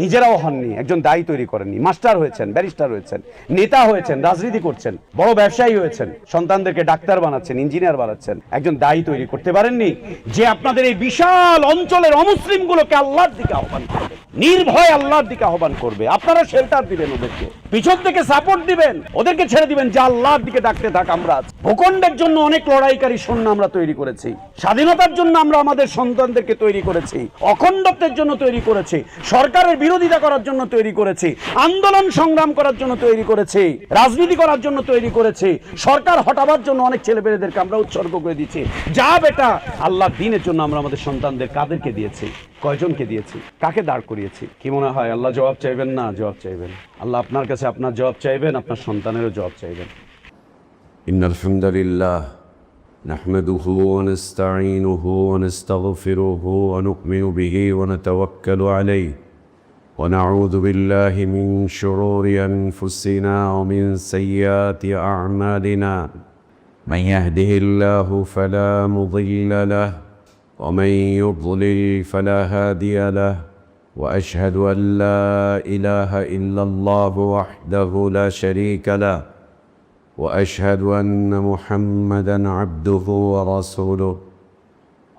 নিজেরাও হননি, একজন দায়ী তৈরি করেননি, মাস্টার হয়েছেন, ব্যারিস্টার হয়েছেন, নেতা হয়েছেন, রাজনীতি করছেন, বড় ব্যবসায়ী হয়েছেন, সন্তানদেরকে ডাক্তার বানাচ্ছেন, ইঞ্জিনিয়ার বানাচ্ছেন, একজন দায়ী তৈরি করতে পারেননি যে আপনাদের এই বিশাল অঞ্চলের অমুসলিমগুলোকে আল্লাহর দিকে আহ্বান করবে, নির্ভয় আল্লাহর দিকে আহ্বান করবে। আপনারা শেল্টার দিবেন, ওদেরকে পিছন থেকে সাপোর্ট দিবেন, ওদেরকে ছেড়ে দিবেন যে আল্লাহর দিকে ডাকতে থাক। আমরা ভূখণ্ডের জন্য অনেক লড়াইকারী সৈন্য আমরা তৈরি করেছি, স্বাধীনতার জন্য আমরা আমাদের সন্তানদেরকে তৈরি করেছি, অখণ্ডত্বের জন্য তৈরি করেছি, সরকারের বিরোধিতা করার জন্য তৈরি করেছি, আন্দোলন সংগ্রাম করার জন্য তৈরি করেছি, রাজনীতি করার জন্য তৈরি করেছি, সরকার হটাবার জন্য অনেক ছেলেপেলেদেরকে আমরা উৎসর্গ করে দিচ্ছি। যা বেটা, আল্লাহর দ্বীনের জন্য আমরা আমাদের সন্তানদের কাদেরকে দিয়েছি, কয়জনকে দিয়েছি, কাকে দাঁড় করিয়েছি? কি মনে হয় আল্লাহ জবাব চাইবেন না? জবাব চাইবেন। আল্লাহ আপনার কাছে আপনার জবাব চাইবেন, আপনার সন্তানেরও জবাব চাইবেন। ইন্নাল হামদুলিল্লাহ নাহমাদুহু ওয়া নাস্তাঈনুহু ওয়া নাস্তাগফিরুহু ওয়া নু'মিনু বিহি ওয়া নাতাওয়াক্কালু আলাইহি ওয়া নাউযু বিল্লাহি মিন শুরুরি আনফুসিনা ওয়া মিন সাইয়্যাতি আ'মালিনা মান ইয়াহদিহিল্লাহু ফালা মুদিল্লা লাহু ওয়া মান ইউদ্লিল ফালা হাদিয়া লাহু ওয়া আশহাদু আন লা ইলাহা ইল্লাল্লাহু ওয়াহদাহু লা শারীকা লাহু وأشهد أن محمدًا عبده ورسوله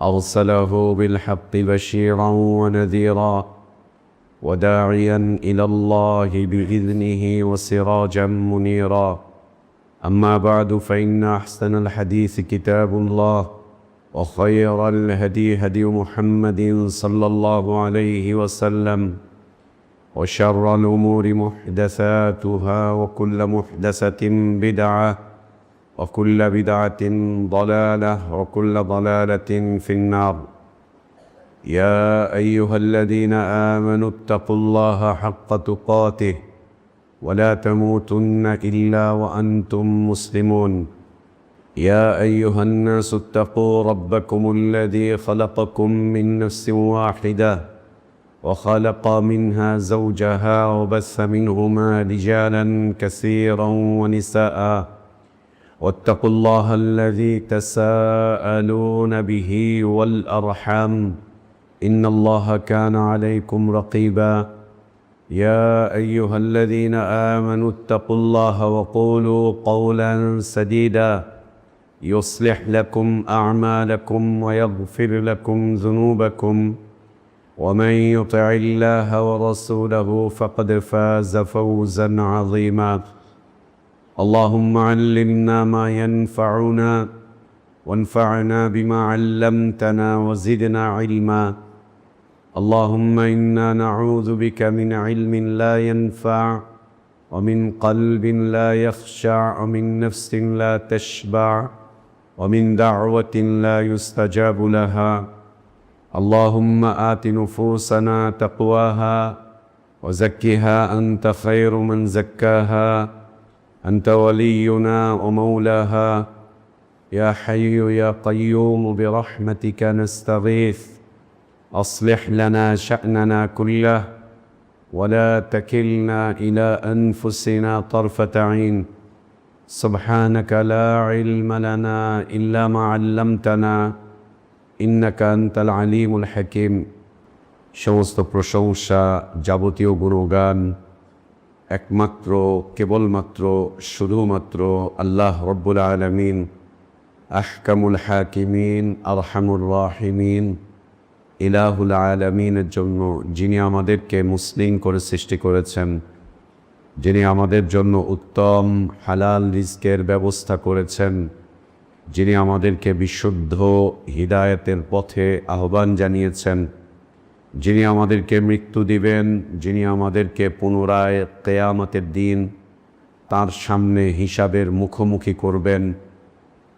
أرسله بالحق بشيرًا ونذيرًا وداعيًا إلى الله بإذنه وسراجًا منيرًا أما بعد فإن أحسن الحديث كتاب الله وخير الهدي هدي محمد صلى الله عليه وسلم وشر الأمور محدثاتها وكل محدثة بدعة وكل بدعة ضلالة وكل ضلالة في النار. يا أيها الذين آمنوا اتقوا الله حق تقاته ولا تموتن إلا وأنتم مسلمون. يا أيها الناس اتقوا ربكم الذي خلقكم من نفس واحدة وخلق منها زوجها وبث منهما رجالا كثيرا ونساء واتقوا الله الذي تساءلون به والأرحام إن الله كان عليكم رقيبا. يا أيها الذين آمنوا اتقوا الله وقولوا قولا سديدا يصلح لكم أعمالكم ويغفر لكم ذنوبكم ومن يطع الله ورسوله فقد فاز فوزا عظيما. اللهم علمنا ما ينفعنا وانفعنا بما علمتنا وزدنا علما. اللهم إنا نعوذ بك من علم لا ينفع ومن قلب لا يخشع ومن نفس لا تشبع ومن دعوة لا يستجاب لها. اللهم آت نفوسنا تقواها وزكها أنت خير من زكاها أنت ولينا ومولاها. يا حي يا قيوم برحمتك نستغيث أصلح لنا شأننا كله ولا تكلنا إلى أنفسنا طرفة عين. سبحانك لا علم لنا إلا ما علمتنا ইন্নাকা আনতাল আলিমুল হাকিম। সমস্ত প্রশংসা, যাবতীয় গুণগান একমাত্র, কেবলমাত্র, শুধুমাত্র আল্লাহ রব্বুল আলামিন, আহকামুল হাকিমিন, আরহামুর রাহিমিন, ইলাহুল আলামিনের জন্য, যিনি আমাদেরকে মুসলিম করে সৃষ্টি করেছেন, যিনি আমাদের জন্য উত্তম হালাল রিজকের ব্যবস্থা করেছেন, যিনি আমাদেরকে বিশুদ্ধ হিদায়াতের পথে আহ্বান জানিয়েছেন, যিনি আমাদেরকে মৃত্যু দিবেন, যিনি আমাদেরকে পুনরায় কিয়ামতের দিন তার সামনে হিসাবের মুখোমুখি করবেন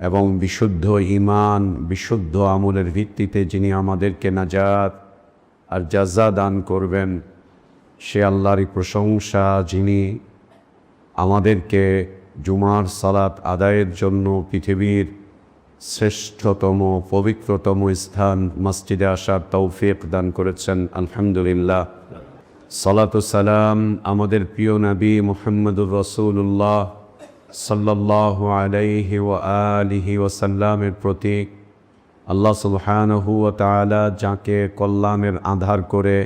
এবং বিশুদ্ধ ঈমান, বিশুদ্ধ আমলের ভিত্তিতে যিনি আমাদেরকে নাজাত আর জাযা দান করবেন, সে আল্লাহরই প্রশংসা, যিনি আমাদেরকে জুমার সালাত আদায়ের জন্য পৃথিবীর শ্রেষ্ঠতম পবিত্রতম স্থান মসজিদে আসার তৌফিক দান করেছেন। আলহামদুলিল্লাহ। সালাত ও সালাম আমাদের প্রিয় নবী মুহাম্মদুর রাসূলুল্লাহ সাল্লাল্লাহু আলাইহি ওয়া আলিহি ওয়াসাল্লামের প্রতি। আল্লাহ সুবহানাহু ওয়া তাআলা যাকে কল্যাণের আধার করে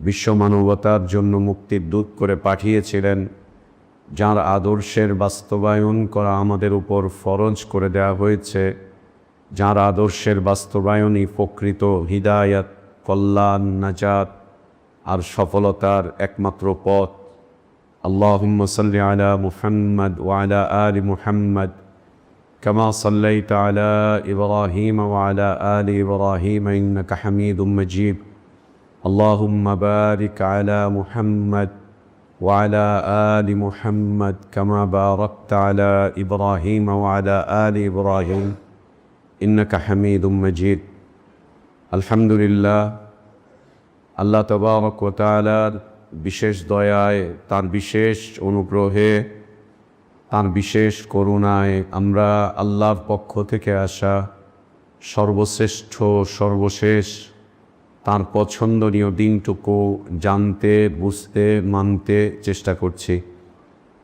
বিশ্ব মানবতার জন্য মুক্তির দূত করে পাঠিয়েছিলেন, যার আদর্শের বাস্তবায়ন করা আমাদের উপর ফরজ করে দেওয়া হয়েছে, যার আদর্শের বাস্তবায়নই প্রকৃত হিদায়াত, কল্যাণ, নাজাত আর সফলতার একমাত্র পথ। আল্লাহুম্মা সাল্লি আলা মুহাম্মদ ওয়া আলা আলি মুহাম্মদ কামা সাল্লাইতা আলা ইব্রাহিম ওয়া আলা আলি ইব্রাহিম ইন্নাকা হামিদুম মাজিদ। আল্লাহুম্মা বারিক আলা মুহাম্মদ ওয়া আলা আলি মুহাম্মদ কামা বারাকতা আলা ইব্রাহিম ওয়া আলা আলি ইব্রাহিম ইন্নাকা হামিদুম মাজিদ। আলহামদুলিল্লাহ, আল্লাহ তাবারক ওয়া তাআলার বিশেষ দয়ায়, তার বিশেষ অনুগ্রহে, তার বিশেষ করুণায় আমরা আল্লাহর পক্ষ থেকে আসা সর্বশ্রেষ্ঠ, সর্বশেষ, তার পছন্দনীয় দিনটুকু জানতে, বুঝতে, মানতে চেষ্টা করছি।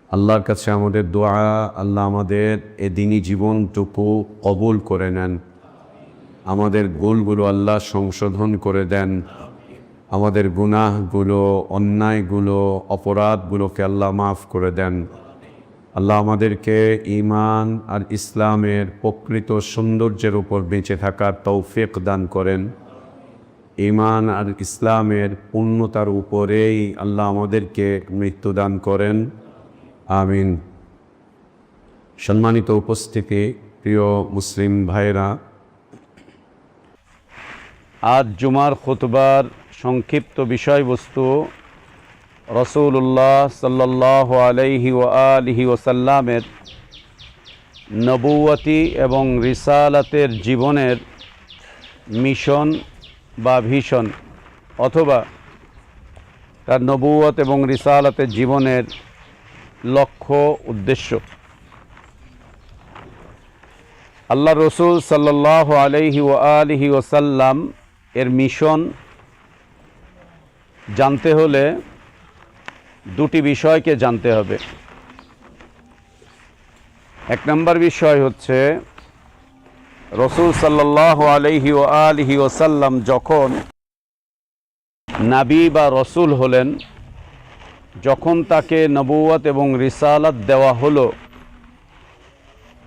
আল্লাহর কাছে আমাদের দোয়া, আল্লাহ আমাদের এ দিনী জীবনটুকু কবুল করে নেন, আমাদের ভুলগুলো আল্লাহ সংশোধন করে দেন, আমাদের গুনাহগুলো, অন্যায়গুলো, অপরাধগুলোকে আল্লাহ মাফ করে দেন। আল্লাহ আমাদেরকে ঈমান আর ইসলামের প্রকৃত সৌন্দর্যের উপর বেঁচে থাকার তৌফিক দান করেন। ঈমান আর ইসলামের পূর্ণতার উপরেই আল্লাহ আমাদেরকে মৃত্যু দান করেন। আমিন। সম্মানিত উপস্থিতি, প্রিয় মুসলিম ভাইরা, আজ জুমার খুতবার সংক্ষিপ্ত বিষয়বস্তু রাসূলুল্লাহ সাল্লাল্লাহু আলাইহি ওয়া আলিহি ওয়াসাল্লামের নবুয়তি এবং রিসালাতের জীবনের মিশন বা ভিশন, অথবা তার নবুয়ত এবং রিসালাতের জীবনের লক্ষ্য, উদ্দেশ্য। আল্লাহ রসুল সাল্লাল্লাহু আলাইহি ওয়া আলিহি ওয়াসাল্লাম এর মিশন জানতে হলে দুটি বিষয়কে জানতে হবে। এক নম্বর বিষয় হচ্ছে, রসুল সাল্লাল্লাহু আলাইহি ওয়া আলিহি ওয়াসাল্লাম যখন নবী বা রসুল হলেন, যখন তাকে নবুয়ত এবং রিসালাত দেওয়া হলো,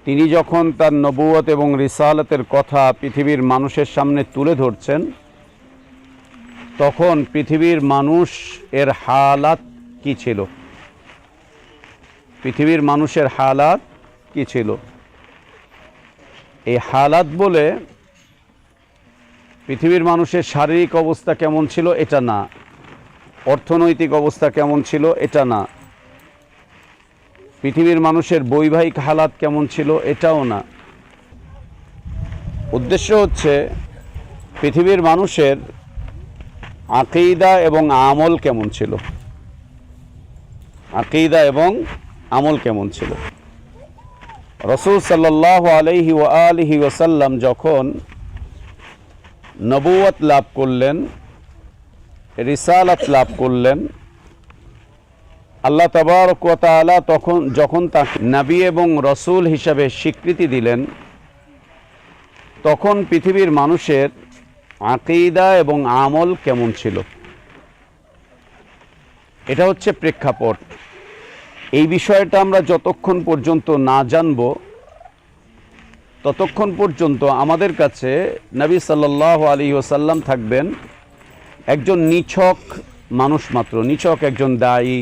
তিনি যখন তার নবুয়ত এবং রিসালাতের কথা পৃথিবীর মানুষের সামনে তুলে ধরছেন, তখন পৃথিবীর মানুষ এর হালাত কি ছিল? পৃথিবীর মানুষের হালাত কি ছিল? এই হালাত বলে পৃথিবীর মানুষের শারীরিক অবস্থা কেমন ছিল এটা না, অর্থনৈতিক অবস্থা কেমন ছিল এটা না, পৃথিবীর মানুষের বৈবাহিক হালাত কেমন ছিল এটাও না। উদ্দেশ্য হচ্ছে পৃথিবীর মানুষের আকীদা এবং আমল কেমন ছিল, আকীদা এবং আমল কেমন ছিল। রাসূল সাল্লাল্লাহু আলাইহি ওয়া আলিহি ওয়াসাল্লাম যখন নবুয়ত লাভ করলেন, রিসালাত লাভ করলেন, আল্লাহ তাবারক ওয়া তাআলা যখন তাকে নবী এবং রসুল হিসাবে স্বীকৃতি দিলেন, তখন পৃথিবীর মানুষের আকীদা এবং আমল কেমন ছিল, এটা হচ্ছে প্রেক্ষাপট। এই বিষয়টা আমরা যতক্ষণ পর্যন্ত না জানব, ততক্ষণ পর্যন্ত আমাদের কাছে নবী সাল্লাল্লাহু আলাইহি ওয়াসাল্লাম থাকবেন একজন নিছক মানুষ মাত্র, নিছক একজন দায়ী,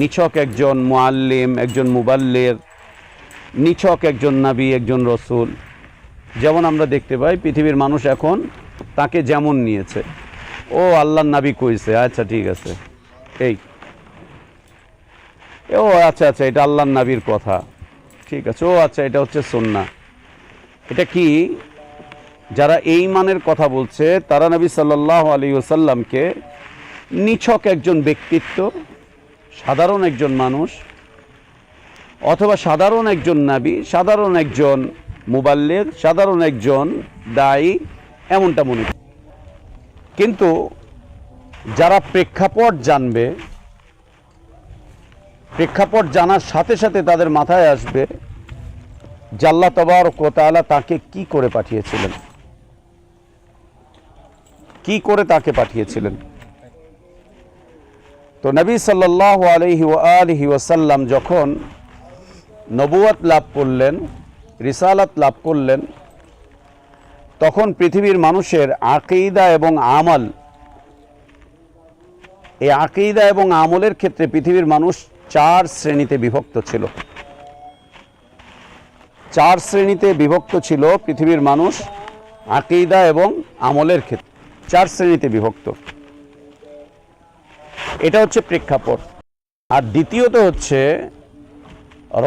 নিছক একজন মুআল্লিম, একজন মুবাল্লিগ, নিছক একজন নবী, একজন রসুল। যেমন আমরা দেখতে পাই পৃথিবীর মানুষ এখন তাকে যেমন নিয়েছে, ও আল্লাহর নবী কইছে, আচ্ছা ঠিক আছে, এই ও আচ্ছা আচ্ছা এটা আল্লাহর নবীর কথা, ঠিক আছে, ও আচ্ছা এটা হচ্ছে সুন্নাহ। এটা কি? যারা এই মানের কথা বলছে তারা নবী সাল্লাল্লাহু আলাইহি ওয়াসাল্লামকে নিছক একজন ব্যক্তিত্ব, সাধারণ একজন মানুষ, অথবা সাধারণ একজন নবী, সাধারণ একজন মুবাল্লিগ, সাধারণ একজন দায়ী, এমনটা মনে করে। কিন্তু যারা প্রেক্ষাপট জানবে, প্রেক্ষাপট জানার সাথে সাথে তাদের মাথায় আসবে যে আল্লাহ তাবারক ওয়া তাআলা তাকে কি করে পাঠিয়েছিলেন, কি করে তাকে পাঠিয়েছিলেন। তো নবী সাল্লাল্লাহু আলাইহি ওয়া আলিহি ওয়াসাল্লাম যখন নবুয়ত লাভ করলেন, রিসালাত লাভ করলেন, তখন পৃথিবীর মানুষের আকীদা এবং আমল, এই আকীদা এবং আমলের ক্ষেত্রে পৃথিবীর মানুষ 4 শ্রেণীতে বিভক্ত ছিল। 4 শ্রেণীতে বিভক্ত ছিল পৃথিবীর মানুষ আকীদা এবং আমলের ক্ষেত্রে। 4 শ্রেণীতে বিভক্ত। এটা হচ্ছে প্রেক্ষাপট। আর দ্বিতীয়ত হচ্ছে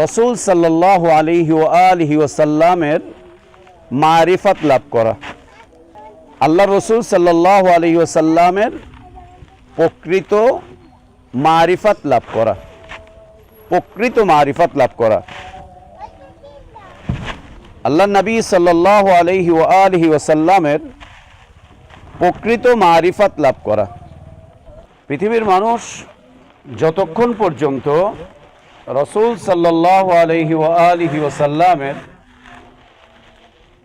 রাসূল সাল্লাল্লাহু আলাইহি ওয়া আলিহি ওয়াসাল্লামের মারিফাত লাভ করা, আল্লাহ রসুল সাল্লাল্লাহু আলাইহি ওয়াসাল্লামের প্রকৃত মারিফাত লাভ করা, প্রকৃত মারিফাত লাভ করা, আল্লাহ নবী সাল্লাল্লাহু আলাইহি ওয়া আলিহি ওয়াসাল্লামের প্রকৃত মারিফাত লাভ করা। পৃথিবীর মানুষ যতক্ষণ পর্যন্ত রাসূল সাল্লাল্লাহু আলাইহি ওয়া আলিহি ওয়াসাল্লামের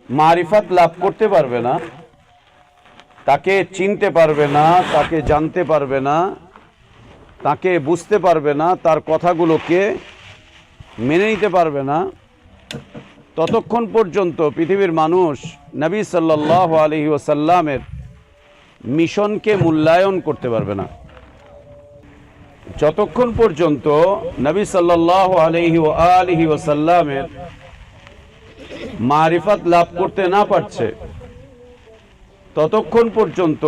মারিফাত লাভ করতে পারবে না, তাকে চিনতে পারবে না, তাকে জানতে পারবে না, তাকে বুঝতে পারবে না, তার কথাগুলোকে মেনে নিতে পারবে না, ততক্ষণ পর্যন্ত পৃথিবীর মানুষ নবী সাল্লাল্লাহু আলাইহি ওয়াসাল্লামের মিশনকে মূল্যায়ন করতে পারবে না। যতক্ষণ পর্যন্ত নবী সাল্লাল্লাহু আলাইহি ওয়া আলিহি ওয়াসাল্লামের মারিফাত লাভ করতে না পারছে, ততক্ষণ পর্যন্ত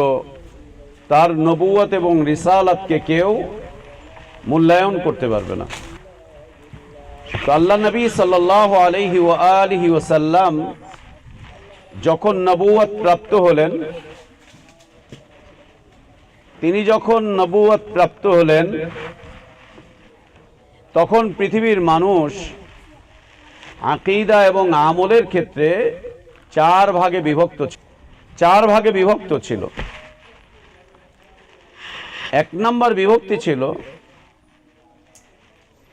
তার নবুয়ত এবং রিসালাতকে কেউ মূল্যায়ন করতে পারবে না। তো আল্লাহ নবী সাল্লাল্লাহু আলাইহি ওয়া আলিহি ওয়াসাল্লাম যখন নবুয়ত প্রাপ্ত হলেন, তিনি যখন নবুয়ত প্রাপ্ত হলেন, তখন পৃথিবীর মানুষ আকীদা এবং আমলের ক্ষেত্রে 4 ভাগে বিভক্ত ছিল। 4 ভাগে বিভক্ত ছিল। 1 নম্বর বিভক্তি ছিল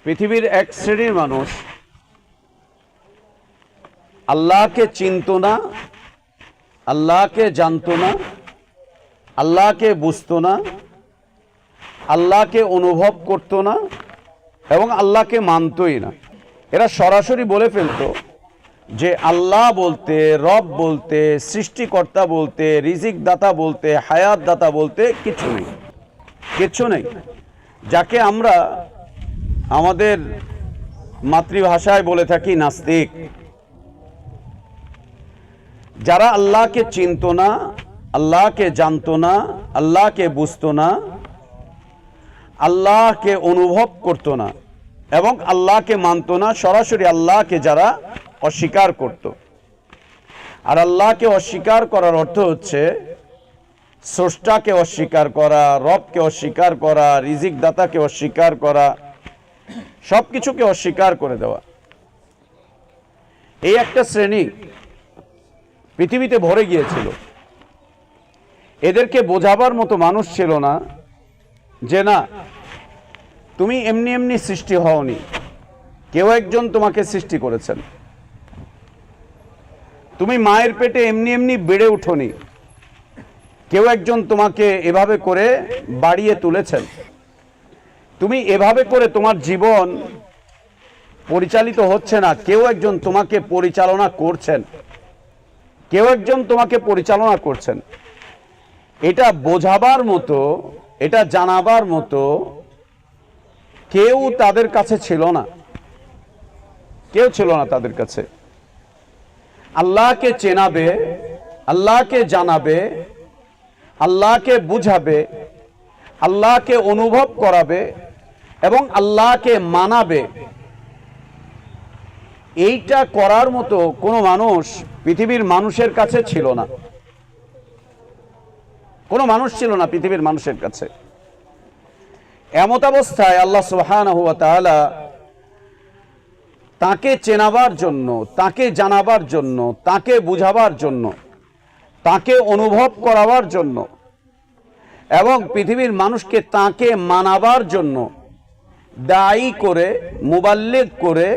পৃথিবীর এক শ্রেণীর মানুষ আল্লাহকে চিনত না, আল্লাহকে জানত না, আল্লাহকে বুঝতো না, আল্লাহকে অনুভব করত না এবং আল্লাহকে মানতই না। এরা সরাসরি বলে ফেলতো যে আল্লাহ বলতে, রব বলতে, সৃষ্টিকর্তা বলতে, রিজিক দাতা বলতে, হায়াত দাতা বলতে কিছু নেই, কিচ্ছু নেই। যাকে আমরা আমাদের মাতৃভাষায় বলে থাকি নাস্তিক। যারা আল্লাহকে চিনত না, আল্লাহকে জানতো না, আল্লাহকে বুঝতো না, আল্লাহকে অনুভব করতো না এবং আল্লাহকে মানতো না, সরাসরি আল্লাহকে যারা অস্বীকার করত। আর আল্লাহকে অস্বীকার করার অর্থ হচ্ছে স্রষ্টাকে অস্বীকার করা, রবকে অস্বীকার করা, রিজিক দাতাকে অস্বীকার করা, সব কিছুকে অস্বীকার করে দেওয়া। এই একটা শ্রেণী পৃথিবীতে ভরে গিয়েছিল। এদেরকে বোঝাবার মতো মানুষ ছিল না যে না, তুমি এমনি এমনি সৃষ্টি হওনি, কেউ একজন তোমাকে সৃষ্টি করেছেন। তুমি মায়ের পেটে এমনি এমনি বেড়ে উঠোনি, কেউ একজন তোমাকে এভাবে করে বাড়িয়ে তুলেছেন। তুমি এভাবে করে তোমার জীবন পরিচালিত হচ্ছে না, কেউ একজন তোমাকে পরিচালনা করছেন, কেউ একজন তোমাকে পরিচালনা করছেন। এটা বোঝাবার মতো, এটা জানাবার মতো কেউ তাদের কাছে ছিল না, কেউ ছিল না তাদের কাছে। আল্লাহকে চেনাবে, আল্লাহকে জানাবে, আল্লাহকে বুঝাবে, আল্লাহকে অনুভব করাবে এবং আল্লাহকে মানাবে, এইটা করার মতো কোনো মানুষ পৃথিবীর মানুষের কাছে ছিল না। কোনো মানুষ ছিল না পৃথিবীর মানুষের কাছে। এমত অবস্থায় আল্লাহ সুবহানাহু ওয়া তাআলা তাকে চেনাবার জন্য, তাকে জানাবার জন্য, তাকে বুঝাবার জন্য, তাকে অনুভব করাবার জন্য এবং পৃথিবীর মানুষকে তাকে মানাবার জন্য দায়ী করে, মুবাল্লিগ করে,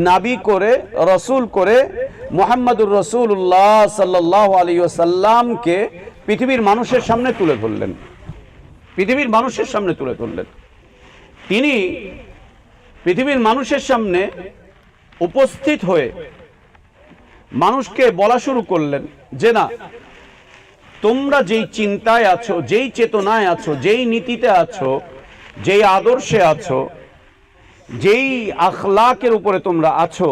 নাবী করে, রসুল করে মুহাম্মদুর রাসূলুল্লাহ সাল্লাল্লাহু আলাইহি ওয়াসাল্লামকে পৃথিবীর মানুষের সামনে তুলে ধরলেন। পৃথিবীর মানুষের সামনে তুলে ধরলেন। তিনি পৃথিবীর মানুষের সামনে উপস্থিত হয়ে মানুষকে বলা শুরু করলেন যে না, তোমরা যেই চিন্তায় আছো, যেই চেতনায় আছো, যেই নীতিতে আছো, যেই আদর্শে আছো, যেই আখলাকের উপরে তোমরা আছো,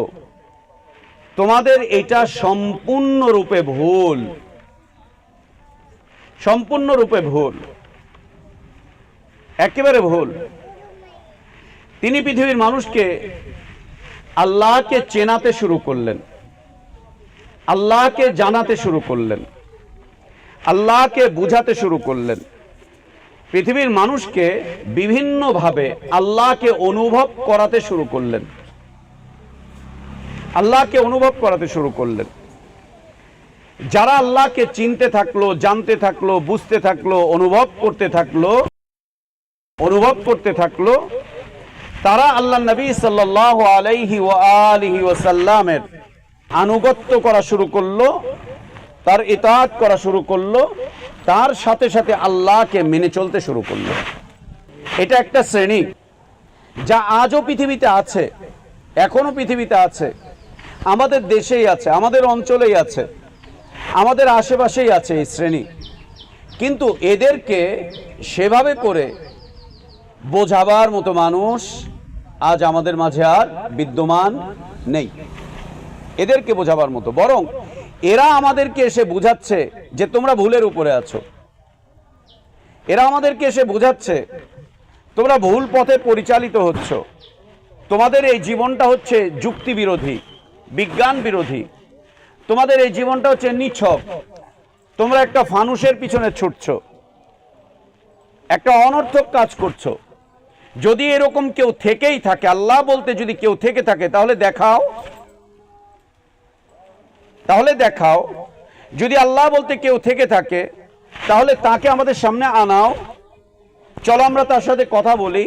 তোমাদের এটা সম্পূর্ণরূপে ভুল, সম্পূর্ণরূপে ভুল, একেবারে ভুল। তিনি পৃথিবীর মানুষকে আল্লাহকে চেনাতে শুরু করলেন, আল্লাহকে জানাতে শুরু করলেন, আল্লাহকে বুঝাতে শুরু করলেন। পৃথিবীর মানুষকে বিভিন্নভাবে আল্লাহকে অনুভব করাতে শুরু করলেন, আল্লাহকে অনুভব করাতে শুরু করলেন। যারা আল্লাহকে চিনতে থাকলো, জানতে থাকলো, বুঝতে থাকলো, অনুভব করতে থাকলো, তারা আল্লাহ নবী সাল্লাল্লাহু আলাইহি ওয়া আলিহি ওয়াসাল্লামের আনুগত্য করা শুরু করলো, তার ইতাআত করা শুরু করলো, তার সাথে সাথে আল্লাহকে মেনে চলতে শুরু করলো। এটা একটা শ্রেণী যা আজও পৃথিবীতে আছে, এখনো পৃথিবীতে আছে, আমাদের দেশেই আছে, আমাদের অঞ্চলেই আছে, আমাদের আশেপাশেই আছে এই শ্রেণী। কিন্তু এদেরকে সেভাবে করে বোঝাবার মতো মানুষ আজ আমাদের মাঝে আর বিদ্যমান নেই। এদেরকে বোঝাবার মতো, বরং এরা আমাদেরকে এসে বুঝাচ্ছে যে তোমরা ভুলের উপরে আছো। এরা আমাদেরকে এসে বুঝাচ্ছে তোমরা ভুল পথে পরিচালিত হচ্ছ, তোমাদের এই জীবনটা হচ্ছে যুক্তি বিরোধী, বিজ্ঞান বিরোধী, তোমাদের এই জীবনটা হচ্ছে নিছক, তোমরা একটা ফানুসের পিছনে ছুটছো, একটা অনর্থক কাজ করছো। যদি এরকম কেউ থেকেই থাকে, আল্লাহ বলতে যদি কেউ থেকে থাকে, তাহলে দেখাও, তাহলে দেখাও। যদি আল্লাহ বলতে কেউ থেকে থাকে, তাহলে তাকে আমাদের সামনে আনাও, চলো আমরা তার সাথে কথা বলি।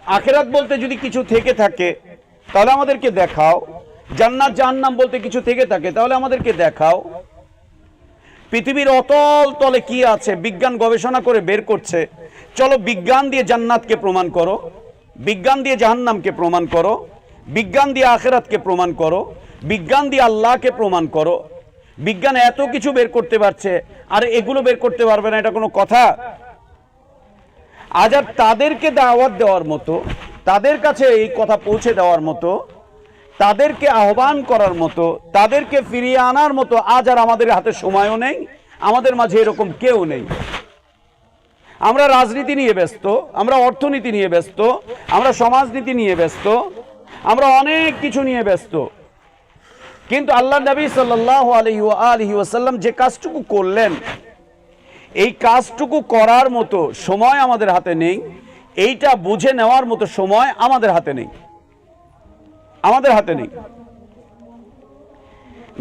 আখিরাত বলতে যদি কিছু থেকে থাকে, তাহলে আমাদেরকে দেখাও। জান্নাত জাহান্নাম বলতে কিছু থেকে থাকে, তাহলে আমাদেরকে দেখাও। পৃথিবীর অতল তলে কি আছে বিজ্ঞান গবেষণা করে বের করছে, চলো বিজ্ঞান দিয়ে জান্নাতকে প্রমাণ করো, বিজ্ঞান দিয়ে জাহান্নামকে প্রমাণ করো, বিজ্ঞান দিয়ে আখিরাতকে প্রমাণ করো, বিজ্ঞান দিয়ে আল্লাহকে প্রমাণ করো। বিজ্ঞান এত কিছু বের করতে পারছে, আর এগুলো বের করতে পারবে না, এটা কোনো কথা? আজ আর তাদেরকে দাওয়াত দেওয়ার মতো, তাদের কাছে এই কথা পৌঁছে দেওয়ার মতো, তাদেরকে আহ্বান করার মতো, তাদেরকে ফিরিয়ে আনার মতো আজ আর আমাদের হাতে সময়ও নেই, আমাদের মাঝে এরকম কেউ নেই। আমরা রাজনীতি নিয়ে ব্যস্ত, আমরা অর্থনীতি নিয়ে ব্যস্ত, আমরা সমাজনীতি নিয়ে ব্যস্ত, আমরা অনেক কিছু নিয়ে ব্যস্ত। কিন্তু আল্লাহ নবী সাল্লাল্লাহু আলাইহি ওয়াসাল্লাম যে কাজটুকু করলেন, এই কাজটুকু করার মতো সময় আমাদের হাতে নেই, এইটা বুঝে নেওয়ার মতো সময় আমাদের হাতে নেই, আমাদের হাতে নেই।